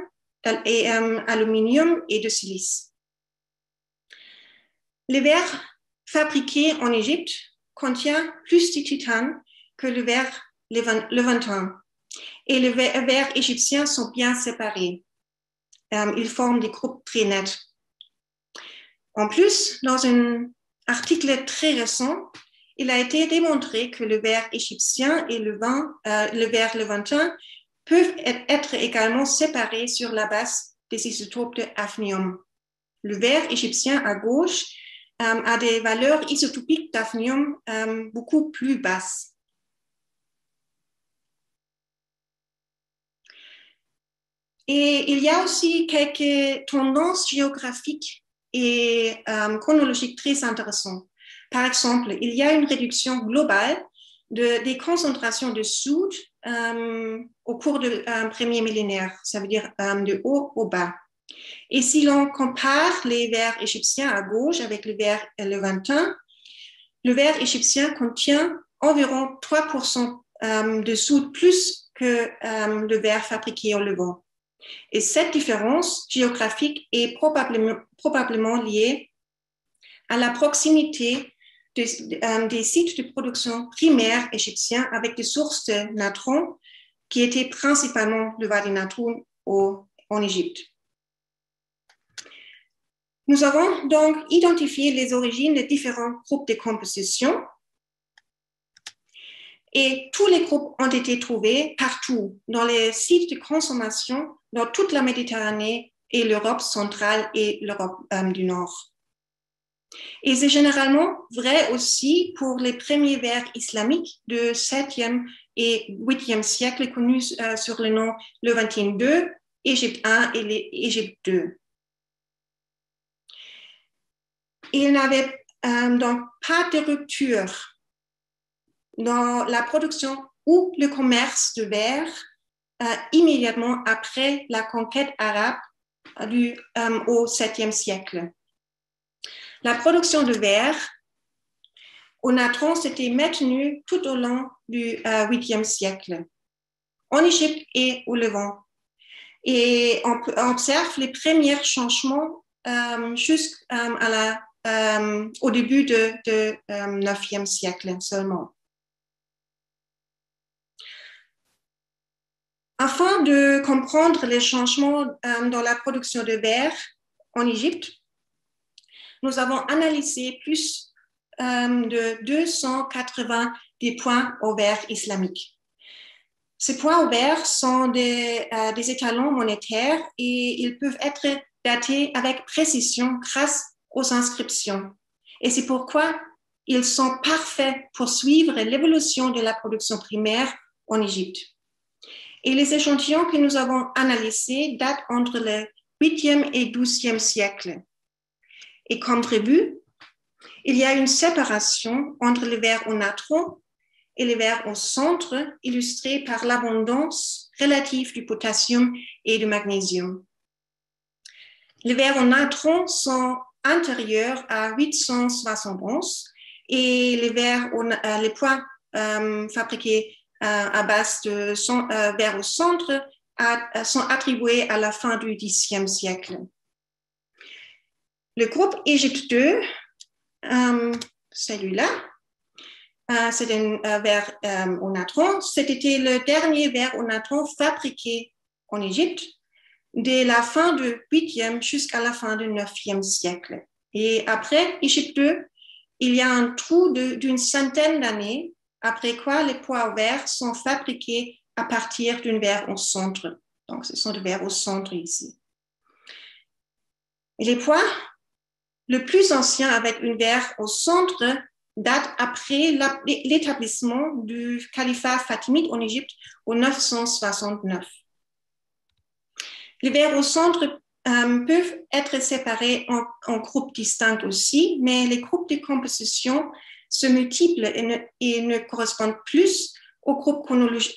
et aluminium et de silice. Les verres fabriqués en Égypte contiennent plus de titane que le verre levantin, et les verres égyptiens sont bien séparés. Ils forment des groupes très nets. En plus, dans un article très récent, il a été démontré que le verre égyptien et le verre levantin peuvent être également séparés sur la base des isotopes de hafnium. Le verre égyptien à gauche a des valeurs isotopiques d'hafnium beaucoup plus basses. Et il y a aussi quelques tendances géographiques et chronologiques très intéressantes. Par exemple, il y a une réduction globale des concentrations de soude au cours du premier millénaire, ça veut dire de haut au bas. Et si l'on compare les vers égyptiens à gauche avec le vers levantin, le vers égyptien contient environ 3% de soude plus que le vers fabriqué au Levant. Et cette différence géographique est probablement liée à la proximité des sites de production primaires égyptiens avec des sources de natron qui étaient principalement le Wadi Natrun en Égypte. Nous avons donc identifié les origines des différents groupes de composition et tous les groupes ont été trouvés partout dans les sites de consommation dans toute la Méditerranée et l'Europe centrale et l'Europe du Nord. Et c'est généralement vrai aussi pour les premiers vers islamiques du 7e et 8e siècle connus sur le nom Levantine II, Égypte I et Égypte II. Il n'avait donc pas de rupture dans la production ou le commerce de verre immédiatement après la conquête arabe au 7e siècle. La production de verre au natron s'était maintenue tout au long du 8e siècle, en Égypte et au Levant. Et on observe les premiers changements jusqu'au début du 9e siècle seulement. Afin de comprendre les changements dans la production de verre en Égypte, nous avons analysé plus de 280 des points au vert islamiques. Ces points au vert sont des étalons monétaires et ils peuvent être datés avec précision grâce aux inscriptions. Et c'est pourquoi ils sont parfaits pour suivre l'évolution de la production primaire en Égypte. Et les échantillons que nous avons analysés datent entre le 8e et 12e siècle. Et comme prévu, il y a une séparation entre les vers au natron et les vers au centre, illustrés par l'abondance relative du potassium et du magnésium. Les vers au natron sont intérieurs à 871 et les points fabriqués à base de vers au centre sont attribués à la fin du Xe siècle. Le groupe Égypte II, celui-là, c'est un verre au natron. C'était le dernier verre au natron fabriqué en Égypte dès la fin du 8e jusqu'à la fin du 9e siècle. Et après Égypte II, il y a un trou d'une centaine d'années, après quoi les pois au verre sont fabriqués à partir d'un verre au centre. Donc, ce sont des verres au centre ici. Et les pois, le plus ancien avec un verre au centre, date après l'établissement du califat fatimide en Égypte en 969. Les vers au centre peuvent être séparés en groupes distincts aussi, mais les groupes de composition se multiplient et ne correspondent plus aux groupes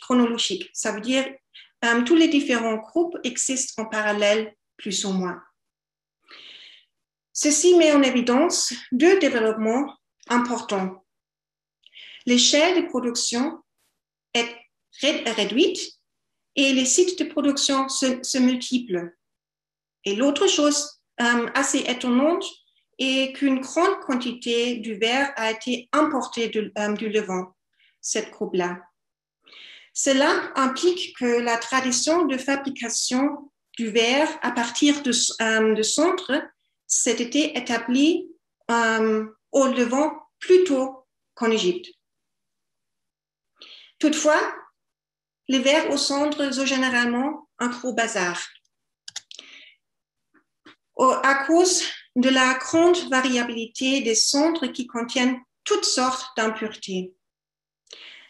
chronologiques. Ça veut dire tous les différents groupes existent en parallèle, plus ou moins. Ceci met en évidence deux développements importants. L'échelle de production est réduite et les sites de production se multiplient. Et l'autre chose assez étonnante est qu'une grande quantité du verre a été importée du Levant, cette groupe-là. Cela implique que la tradition de fabrication du verre à partir de centre s'était établie au Levant plus tôt qu'en Égypte. Toutefois, les verres au centre sont généralement un gros bazar. À cause de la grande variabilité des centres qui contiennent toutes sortes d'impuretés.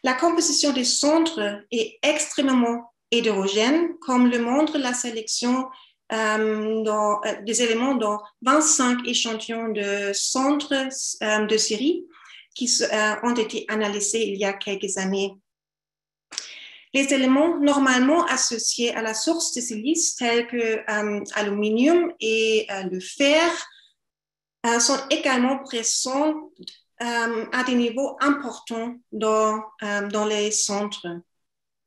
La composition des centres est extrêmement hétérogènes, comme le montre la sélection des éléments dans 25 échantillons de centres de Syrie qui ont été analysés il y a quelques années. Les éléments normalement associés à la source de silice, tels que l'aluminium et le fer, sont également présents à des niveaux importants dans les centres.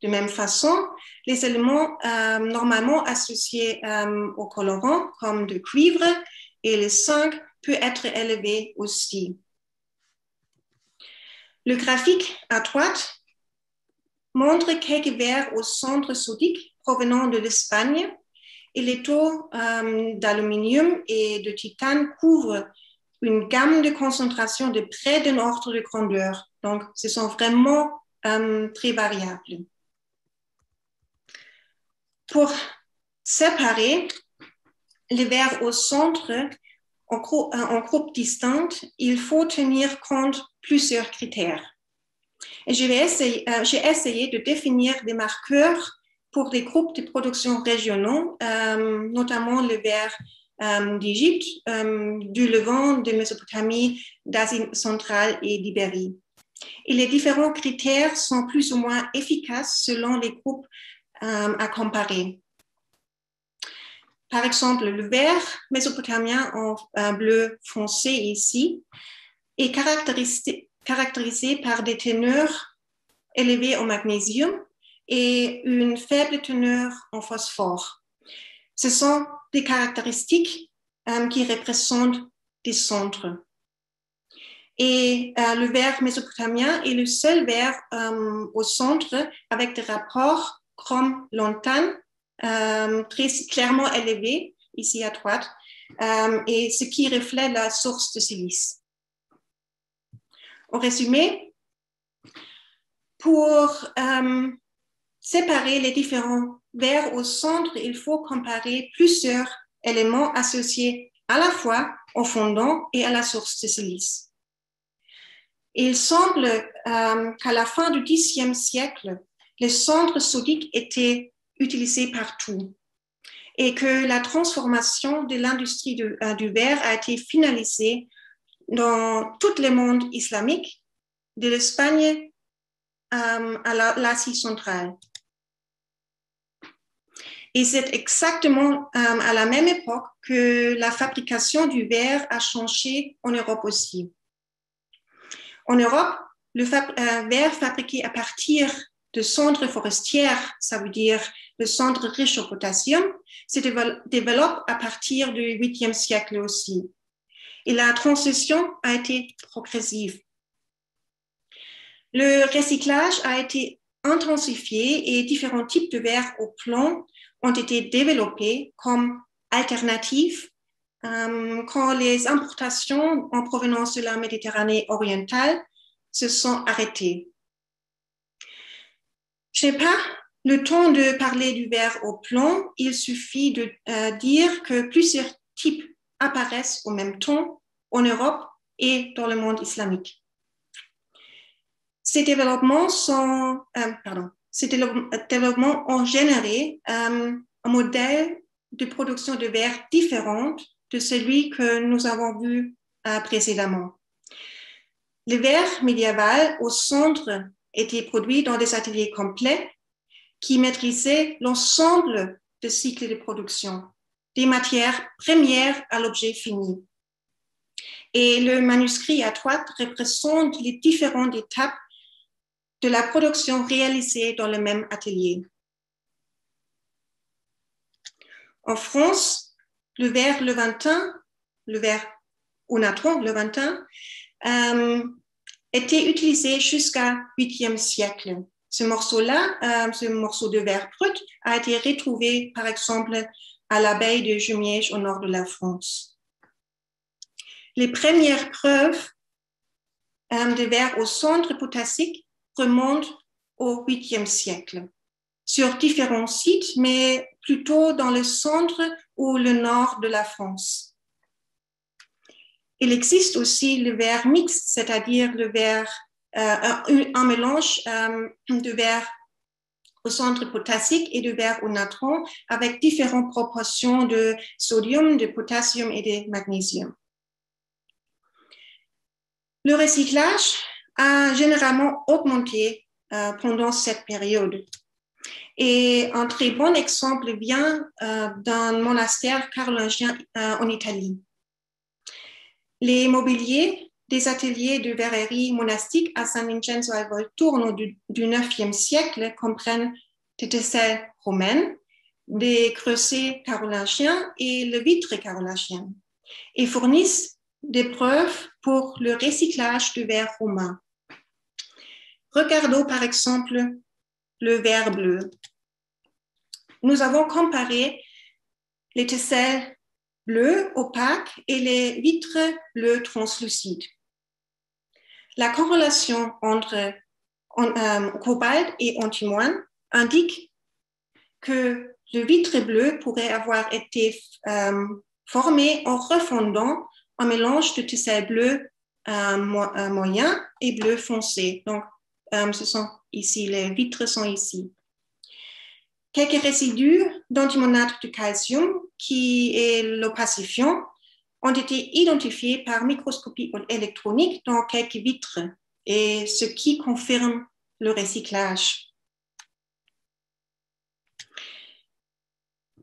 De même façon, les éléments normalement associés aux colorants, comme le cuivre et le zinc, peuvent être élevés aussi. Le graphique à droite montre quelques verres au centre sodique provenant de l'Espagne et les taux d'aluminium et de titane couvrent une gamme de concentration de près d'un ordre de grandeur. Donc, ce sont vraiment très variables. Pour séparer les verres au centre en groupes distincts, il faut tenir compte de plusieurs critères. Et j'ai essayé de définir des marqueurs pour des groupes de production régionaux, notamment le verre d'Égypte, du Levant, de Mésopotamie, d'Asie centrale et d'Ibérie. Et les différents critères sont plus ou moins efficaces selon les groupes à comparer. Par exemple, le verre mésopotamien en bleu foncé ici est caractérisé par des teneurs élevées en magnésium et une faible teneur en phosphore. Ce sont des caractéristiques qui représentent des centres. Et le verre mésopotamien est le seul verre au centre avec des rapports chrome-lantane très clairement élevés, ici à droite, et ce qui reflète la source de silice. En résumé, pour séparer les différents verres au centre, il faut comparer plusieurs éléments associés à la fois au fondant et à la source de silice. Il semble qu'à la fin du Xe siècle, le centre sodique était utilisé partout et que la transformation de l'industrie du verre a été finalisée dans tout le monde islamique, de l'Espagne à l'Asie centrale. Et c'est exactement à la même époque que la fabrication du verre a changé en Europe aussi. En Europe, le verre fabriqué à partir de cendres forestières, ça veut dire le cendre riche au potassium, se développe à partir du 8e siècle aussi. Et la transition a été progressive. Le recyclage a été intensifié et différents types de verre au plomb ont été développés comme alternatives quand les importations en provenance de la Méditerranée orientale se sont arrêtées. Je n'ai pas le temps de parler du verre au plomb. Il suffit de dire que plusieurs types apparaissent au même temps en Europe et dans le monde islamique. Ces développements ont généré un modèle de production de verre différent de celui que nous avons vu précédemment. Le verre médiéval au centre était produit dans des ateliers complets qui maîtrisaient l'ensemble du cycle de production, des matières premières à l'objet fini. Et le manuscrit à droite représente les différentes étapes de la production réalisée dans le même atelier. En France, le verre levantin, le verre au natron levantin, était utilisé jusqu'à 8e siècle. Ce morceau-là, ce morceau de verre brut, a été retrouvé, par exemple, à l'abbaye de Jumièges au nord de la France. Les premières preuves de verre au centre potassique remontent au 8e siècle, sur différents sites, mais plutôt dans le centre ou le nord de la France. Il existe aussi le verre mixte, c'est-à-dire le verre, un mélange de verre au centre potassique et du verre au natron avec différentes proportions de sodium, de potassium et de magnésium. Le recyclage a généralement augmenté pendant cette période. Et un très bon exemple vient d'un monastère carolingien en Italie. Les mobiliers des ateliers de verrerie monastique à San Vincenzo al Volturno du 9e siècle comprennent des tesselles romaines, des creusets carolingiens et le vitre carolingien et fournissent des preuves pour le recyclage du verre romain. Regardons par exemple le verre bleu. Nous avons comparé les tesselles bleues opaques et les vitres bleues translucides. La corrélation entre cobalt et antimoine indique que le vitre bleu pourrait avoir été formé en refondant un mélange de tesselles bleues moyen et bleu foncé. Donc, ce sont ici, les vitres sont ici. Quelques résidus d'antimonate de calcium, qui est l'opacifiant, ont été identifiés par microscopie électronique dans quelques vitres, et ce qui confirme le recyclage.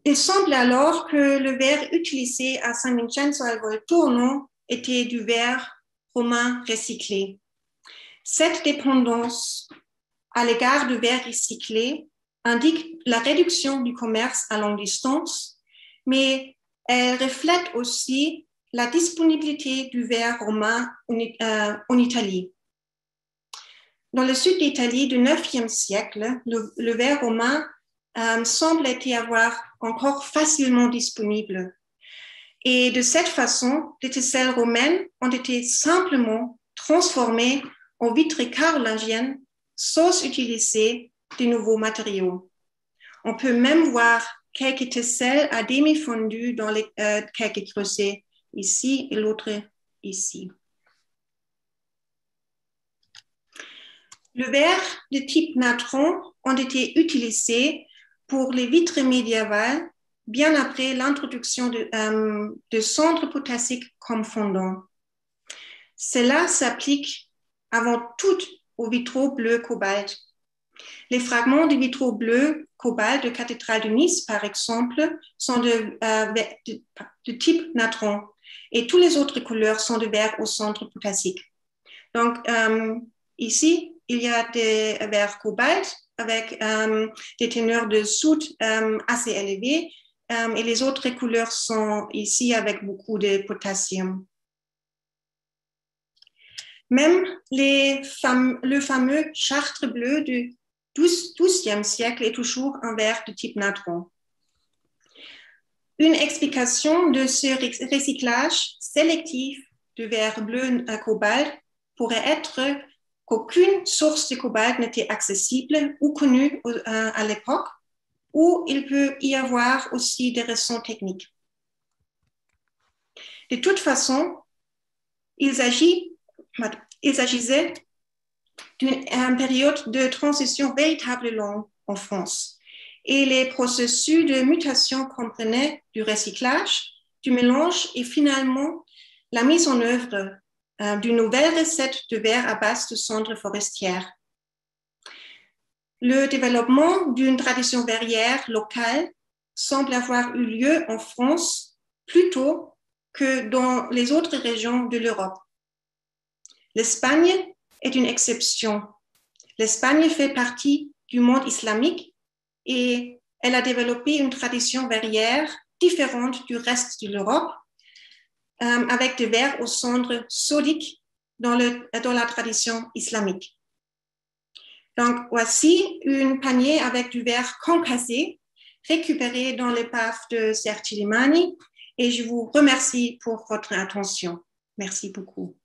Il semble alors que le verre utilisé à San Vincenzo al Volturno était du verre romain recyclé. Cette dépendance à l'égard du verre recyclé indique la réduction du commerce à longue distance, mais elle reflète aussi la disponibilité du verre romain en Italie. Dans le sud d'Italie du 9e siècle, le verre romain semble avoir encore facilement disponible. Et de cette façon, les tesselles romaines ont été simplement transformées en vitres carolingiennes sans utiliser de nouveaux matériaux. On peut même voir quelques tesselles à demi fondues dans quelques creusets ici et l'autre ici. Le verre de type natron ont été utilisés pour les vitres médiévales bien après l'introduction de cendres potassiques comme fondant. Cela s'applique avant tout aux vitraux bleu cobalt. Les fragments de vitraux bleu cobalt de cathédrale de Nice, par exemple, sont de type natron et toutes les autres couleurs sont de verre au centre potassique. Donc, ici, il y a des verres cobalt avec des teneurs de soude assez élevées et les autres couleurs sont ici avec beaucoup de potassium. Même le fameux chartre bleu du XIIe siècle est toujours un verre de type natron. Une explication de ce recyclage sélectif du verre bleu à cobalt pourrait être qu'aucune source de cobalt n'était accessible ou connue à l'époque, ou il peut y avoir aussi des raisons techniques. De toute façon, il s'agissait d'une période de transition véritablement longue en France. Et les processus de mutation comprenaient du recyclage, du mélange et finalement la mise en œuvre d'une nouvelle recette de verre à base de cendres forestières. Le développement d'une tradition verrière locale semble avoir eu lieu en France plus tôt que dans les autres régions de l'Europe. L'Espagne est une exception. L'Espagne fait partie du monde islamique et elle a développé une tradition verrière différente du reste de l'Europe, avec des verres aux cendres sodiques dans la tradition islamique. Donc, voici une panier avec du verre concassé récupéré dans l'épave de Sergi Limani et je vous remercie pour votre attention. Merci beaucoup.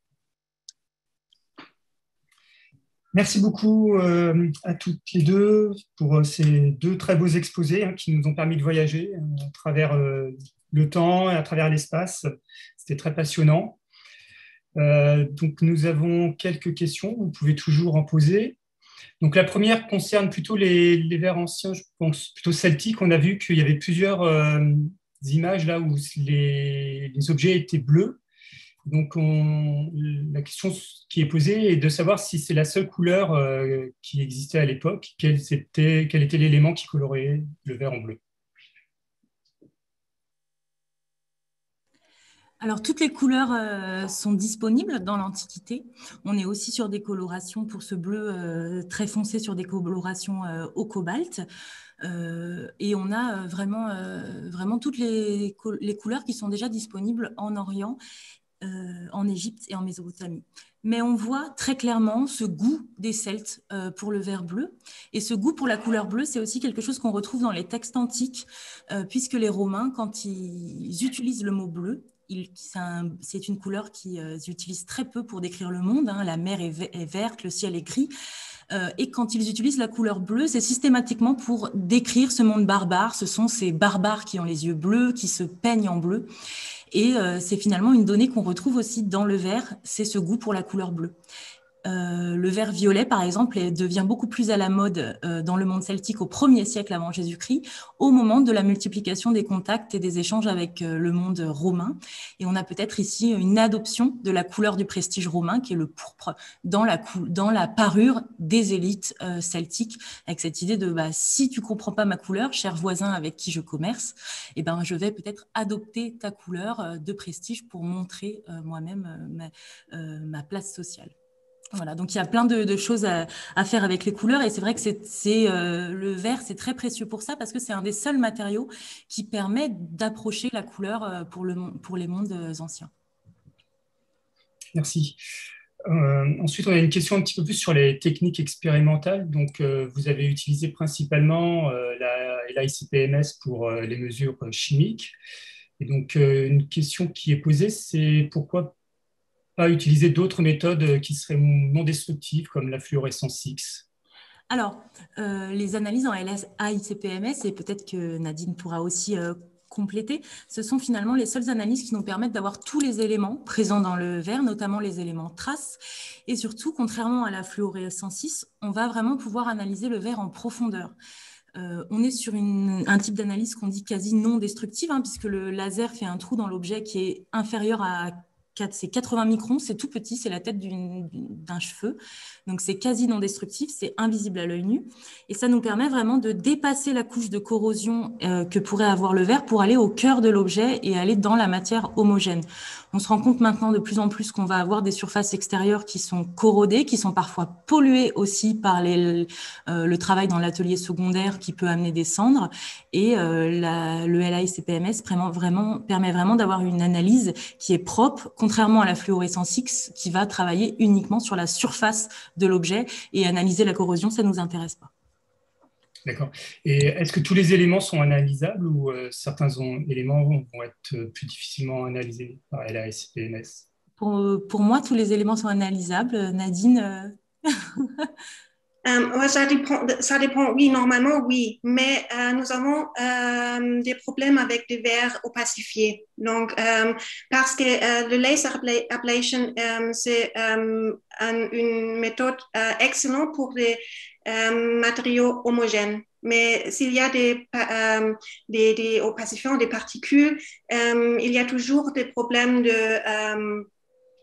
Merci beaucoup à toutes les deux pour ces deux très beaux exposés qui nous ont permis de voyager à travers le temps et à travers l'espace. C'était très passionnant. Donc, nous avons quelques questions. Vous pouvez toujours en poser. Donc la première concerne plutôt les vers anciens, je pense, plutôt celtiques. On a vu qu'il y avait plusieurs images là où les objets étaient bleus. Donc la question qui est posée est de savoir si c'est la seule couleur qui existait à l'époque, quel était l'élément qui colorait le vert en bleu. Alors, toutes les couleurs sont disponibles dans l'Antiquité. On est aussi sur des colorations pour ce bleu très foncé, sur des colorations au cobalt. Et on a vraiment toutes les couleurs qui sont déjà disponibles en Orient, en Égypte et en Mésopotamie. Mais on voit très clairement ce goût des Celtes pour le vert bleu. Et ce goût pour la couleur bleue, c'est aussi quelque chose qu'on retrouve dans les textes antiques, puisque les Romains, quand ils utilisent le mot bleu, c'est une couleur qu'ils utilisent très peu pour décrire le monde. Hein. La mer est verte, le ciel est gris. Et quand ils utilisent la couleur bleue, c'est systématiquement pour décrire ce monde barbare. Ce sont ces barbares qui ont les yeux bleus, qui se peignent en bleu. Et c'est finalement une donnée qu'on retrouve aussi dans le vert, c'est ce goût pour la couleur bleue. Le vert violet, par exemple, devient beaucoup plus à la mode dans le monde celtique au 1er siècle avant Jésus-Christ, au moment de la multiplication des contacts et des échanges avec le monde romain. Et on a peut-être ici une adoption de la couleur du prestige romain, qui est le pourpre, dans la parure des élites celtiques, avec cette idée de si tu comprends pas ma couleur, cher voisin avec qui je commerce, eh ben, je vais peut-être adopter ta couleur de prestige pour montrer moi-même ma place sociale. Voilà, donc il y a plein de choses à faire avec les couleurs et c'est vrai que le vert, c'est très précieux pour ça parce que c'est un des seuls matériaux qui permet d'approcher la couleur pour les mondes anciens. Merci. Ensuite, on a une question un petit peu plus sur les techniques expérimentales. Donc, vous avez utilisé principalement la LICPMS pour les mesures chimiques. Et donc, une question qui est posée, c'est pourquoi pas utiliser d'autres méthodes qui seraient non destructives, comme la fluorescence X? Alors, les analyses en LICPMS, et peut-être que Nadine pourra aussi compléter, ce sont finalement les seules analyses qui nous permettent d'avoir tous les éléments présents dans le verre, notamment les éléments traces. Et surtout, contrairement à la fluorescence X, on va vraiment pouvoir analyser le verre en profondeur. On est sur un type d'analyse qu'on dit quasi non destructive, hein, puisque le laser fait un trou dans l'objet qui est inférieur à c'est 80 microns, c'est tout petit, c'est la tête d'un cheveu. Donc, c'est quasi non destructif, c'est invisible à l'œil nu. Et ça nous permet vraiment de dépasser la couche de corrosion que pourrait avoir le verre pour aller au cœur de l'objet et aller dans la matière homogène. On se rend compte maintenant de plus en plus qu'on va avoir des surfaces extérieures qui sont corrodées, qui sont parfois polluées aussi par le travail dans l'atelier secondaire qui peut amener des cendres. Et le LICPMS permet vraiment d'avoir une analyse qui est propre, contrairement à la fluorescence X qui va travailler uniquement sur la surface de l'objet et analyser la corrosion, ça ne nous intéresse pas. D'accord. Et est-ce que tous les éléments sont analysables ou certains éléments vont être plus difficilement analysés par LICPMS? Pour moi, tous les éléments sont analysables. Nadine Ouais, ça dépend, oui, normalement, oui, mais nous avons des problèmes avec des verres opacifiés. Donc, parce que le laser ablation, c'est une méthode excellente pour les matériaux homogènes. Mais s'il y a des opacifiants, des particules, il y a toujours des problèmes de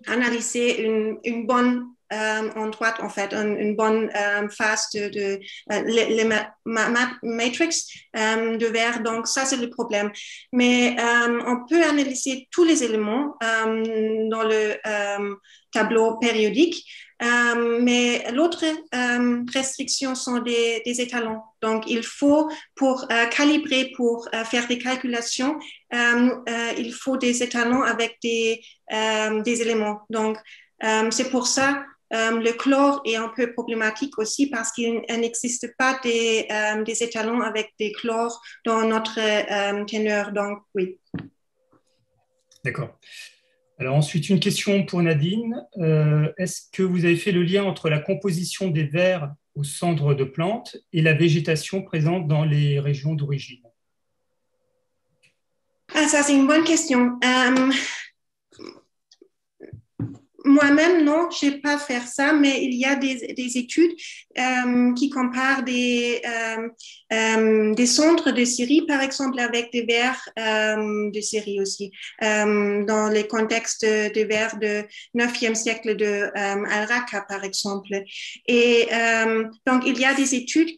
analyser une bonne en droite, en fait, une bonne phase de matrix de verre. Donc, ça, c'est le problème. Mais on peut analyser tous les éléments dans le tableau périodique. Mais l'autre restriction sont des étalons. Donc, il faut, pour calibrer, pour faire des calculations, il faut des étalons avec des éléments. Donc, c'est pour ça le chlore est un peu problématique aussi parce qu'il n'existe pas des étalons avec des chlores dans notre teneur. Donc, oui. D'accord. Alors ensuite, une question pour Nadine. Est-ce que vous avez fait le lien entre la composition des vers aux cendres de plantes et la végétation présente dans les régions d'origine? Ah, ça, c'est une bonne question. Moi-même, non, je n'ai pas fait ça, mais il y a des études qui comparent des cendres de scierie, par exemple, avec des vers de scierie aussi, dans les contextes des vers du 9e siècle de Al-Raqqa, par exemple. Et donc, il y a des études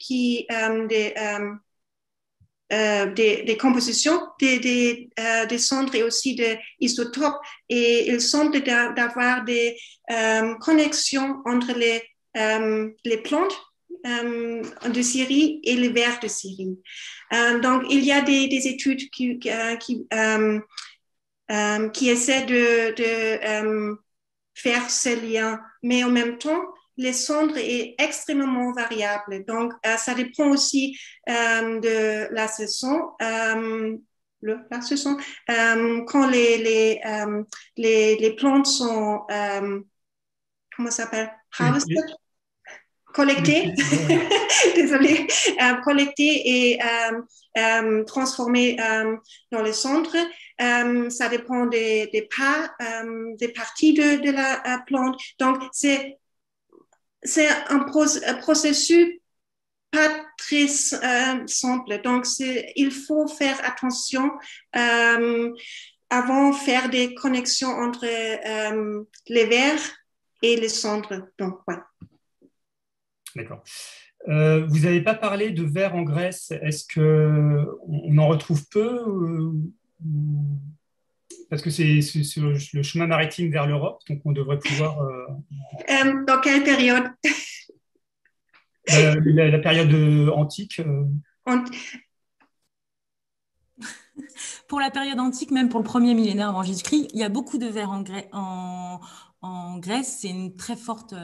des compositions des cendres et aussi des isotopes. Et il semble d'avoir des connexions entre les plantes de Syrie et les vers de Syrie. Donc, il y a des études qui essaient de faire ces liens, mais en même temps, les cendres est extrêmement variable. Donc, ça dépend aussi de la saison. La saison, quand les plantes sont, comment ça s'appelle? Harvested? Collectées, désolée, collectées et transformées dans les cendres. Ça dépend des parties de la plante. Donc, c'est un processus pas très simple. Donc, il faut faire attention avant de faire des connexions entre les vers et les cendres. Donc, ouais. D'accord. Vous n'avez pas parlé de vers en Grèce. Est-ce qu'on en retrouve peu parce que c'est sur le chemin maritime vers l'Europe, donc on devrait pouvoir... Dans quelle période? La période antique. Pour la période antique, même pour le premier millénaire avant Jésus-Christ, il y a beaucoup de vers en Grèce. C'est une très forte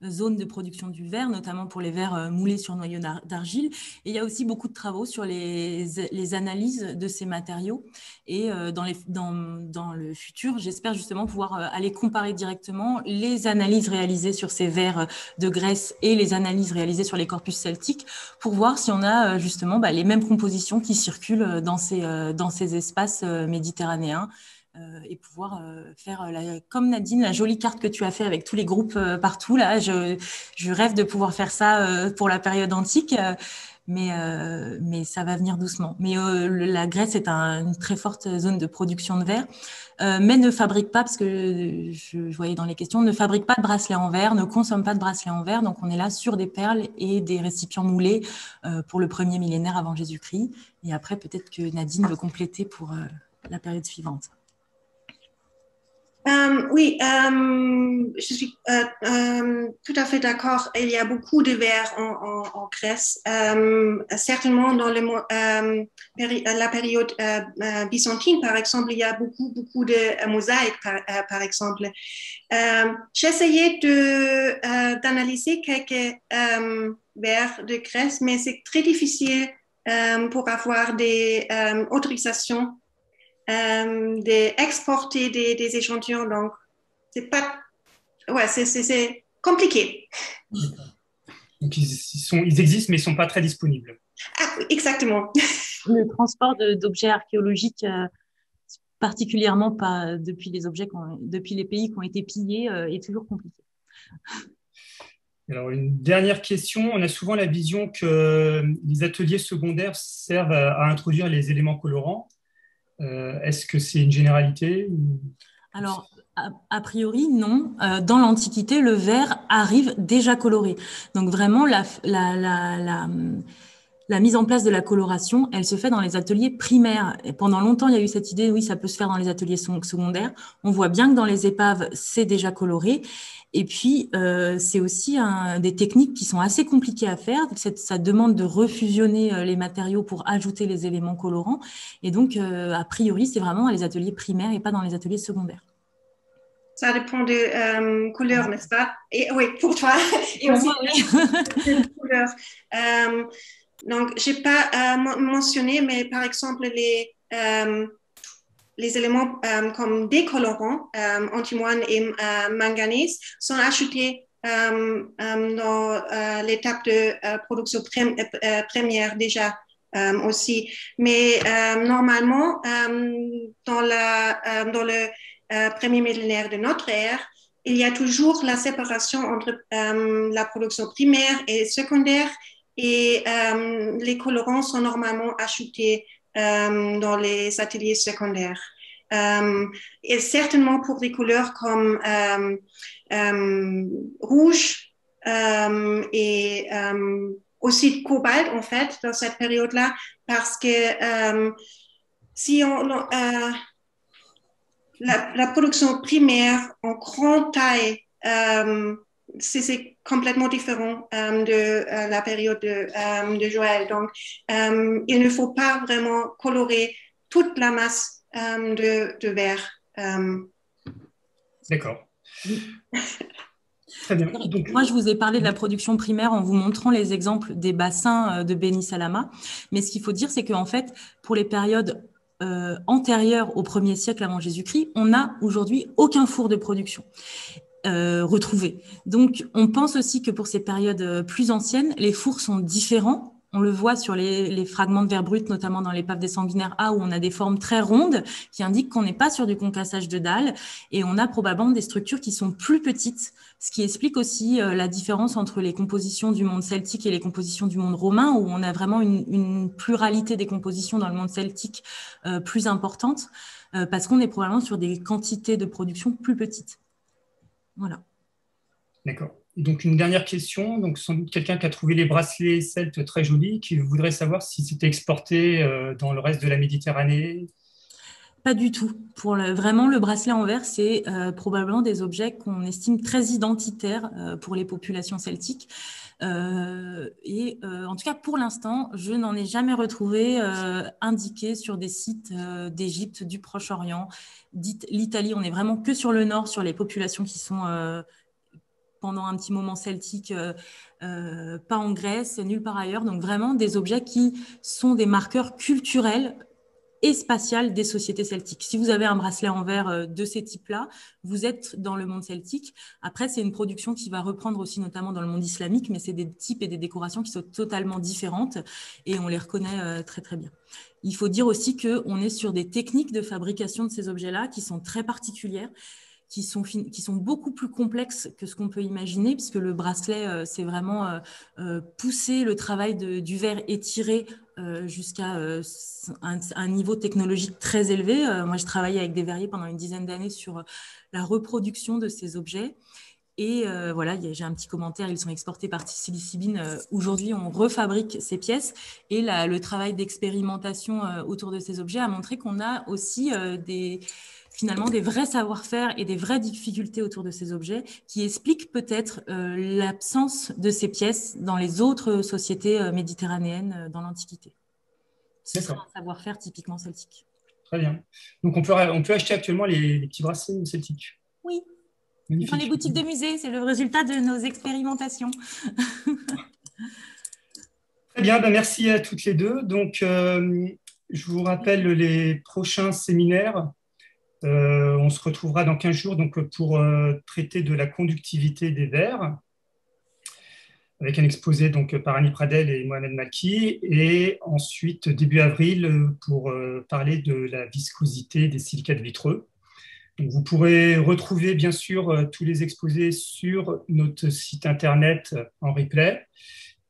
zone de production du verre, notamment pour les verres moulés sur noyau d'argile. Et il y a aussi beaucoup de travaux sur les analyses de ces matériaux. Et dans le futur, j'espère justement pouvoir aller comparer directement les analyses réalisées sur ces verres de Grèce et les analyses réalisées sur les corpus celtiques pour voir si on a justement les mêmes compositions qui circulent dans ces espaces méditerranéens. Et pouvoir faire, comme Nadine, la jolie carte que tu as fait avec tous les groupes partout. Là, je rêve de pouvoir faire ça pour la période antique, mais ça va venir doucement. Mais la Grèce est une très forte zone de production de verre, mais ne fabrique pas, parce que je voyais dans les questions, ne fabrique pas de bracelets en verre, ne consomme pas de bracelets en verre. Donc, on est là sur des perles et des récipients moulés pour le premier millénaire avant Jésus-Christ. Et après, peut-être que Nadine veut compléter pour la période suivante. Oui, je suis tout à fait d'accord. Il y a beaucoup de vers en Grèce. Certainement dans la période byzantine, par exemple, il y a beaucoup de mosaïques, par exemple. J'ai essayé d'analyser quelques vers de Grèce, mais c'est très difficile pour avoir des autorisations d'exporter des échantillons. Donc, c'est pas... Ouais, c'est compliqué. Donc, ils existent, mais ils ne sont pas très disponibles. Ah, exactement. Le transport d'objets archéologiques, particulièrement pas depuis les pays qui ont été pillés, est toujours compliqué. Alors, une dernière question. On a souvent la vision que les ateliers secondaires servent à introduire les éléments colorants. Est-ce que c'est une généralité? Alors, a priori, non. Dans l'Antiquité, le verre arrive déjà coloré. Donc, vraiment, la mise en place de la coloration, elle se fait dans les ateliers primaires. Et pendant longtemps, il y a eu cette idée, oui, ça peut se faire dans les ateliers secondaires. On voit bien que dans les épaves, c'est déjà coloré. Et puis, c'est aussi des techniques qui sont assez compliquées à faire. Ça demande de refusionner les matériaux pour ajouter les éléments colorants. Et donc, a priori, c'est vraiment dans les ateliers primaires et pas dans les ateliers secondaires. Ça dépend de couleur, n'est-ce pas? Et oui, pour toi. Et pour aussi moi, oui. de couleur. Donc, je n'ai pas mentionné, mais par exemple, les éléments comme décolorants, antimoine et manganèse, sont ajoutés dans l'étape de production première déjà aussi. Mais normalement, dans le premier millénaire de notre ère, il y a toujours la séparation entre la production primaire et secondaire et les colorants sont normalement ajoutés dans les ateliers secondaires. Et certainement pour des couleurs comme rouge et aussi cobalt en fait dans cette période-là parce que si la production primaire en grande taille, c'est complètement différent de la période de Joël. Donc, il ne faut pas vraiment colorer toute la masse de vert. D'accord. Très bien. Donc, moi, je vous ai parlé de la production primaire en vous montrant les exemples des bassins de Beni Salama. Mais ce qu'il faut dire, c'est qu'en fait, pour les périodes antérieures au 1er siècle avant Jésus-Christ, on n'a aujourd'hui aucun four de production retrouvé. Donc, on pense aussi que pour ces périodes plus anciennes, les fours sont différents. On le voit sur les fragments de verre brut, notamment dans l'épave des sanguinaires A, où on a des formes très rondes qui indiquent qu'on n'est pas sur du concassage de dalles. Et on a probablement des structures qui sont plus petites, ce qui explique aussi la différence entre les compositions du monde celtique et les compositions du monde romain, où on a vraiment une pluralité des compositions dans le monde celtique plus importante, parce qu'on est probablement sur des quantités de production plus petites. Voilà. D'accord. Donc, une dernière question. Donc, sans doute quelqu'un qui a trouvé les bracelets celtes très jolis, qui voudrait savoir si c'était exporté dans le reste de la Méditerranée. Pas du tout. Vraiment, le bracelet en verre, c'est probablement des objets qu'on estime très identitaires pour les populations celtiques. En tout cas, pour l'instant, je n'en ai jamais retrouvé indiqué sur des sites d'Égypte, du Proche-Orient, l'Italie. On est vraiment que sur le nord, sur les populations qui sont pendant un petit moment celtique, pas en Grèce, nulle part ailleurs. Donc vraiment des objets qui sont des marqueurs culturels et spatial des sociétés celtiques. Si vous avez un bracelet en verre de ces types-là, vous êtes dans le monde celtique. Après, c'est une production qui va reprendre aussi notamment dans le monde islamique, mais c'est des types et des décorations qui sont totalement différentes et on les reconnaît très, très bien. Il faut dire aussi qu'on est sur des techniques de fabrication de ces objets-là qui sont très particulières, qui sont beaucoup plus complexes que ce qu'on peut imaginer, puisque le bracelet, c'est vraiment pousser le travail du verre étiré jusqu'à un niveau technologique très élevé. Moi, je travaillais avec des verriers pendant une dizaine d'années sur la reproduction de ces objets. Et voilà, j'ai un petit commentaire, ils sont exportés par Silicibine. Aujourd'hui, on refabrique ces pièces. Et le travail d'expérimentation autour de ces objets a montré qu'on a aussi finalement des vrais savoir-faire et des vraies difficultés autour de ces objets qui expliquent peut-être l'absence de ces pièces dans les autres sociétés méditerranéennes dans l'Antiquité. C'est un savoir-faire typiquement celtique. Très bien. Donc, on peut acheter actuellement les petits bracelets celtiques. Oui. Magnifique. Dans les boutiques de musées, c'est le résultat de nos expérimentations. Très bien, merci à toutes les deux. Donc, je vous rappelle les prochains séminaires. On se retrouvera dans 15 jours donc, pour traiter de la conductivité des verres, avec un exposé donc, par Annie Pradel et Mohamed Malki, et ensuite, début avril, pour parler de la viscosité des silicates vitreux. Donc, vous pourrez retrouver bien sûr tous les exposés sur notre site internet en replay,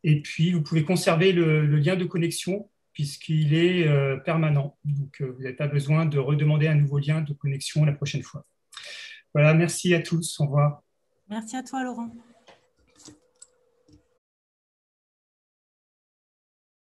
et puis vous pouvez conserver le lien de connexion puisqu'il est permanent. Donc, vous n'avez pas besoin de redemander un nouveau lien de connexion la prochaine fois. Voilà, merci à tous. Au revoir. Merci à toi, Laurent.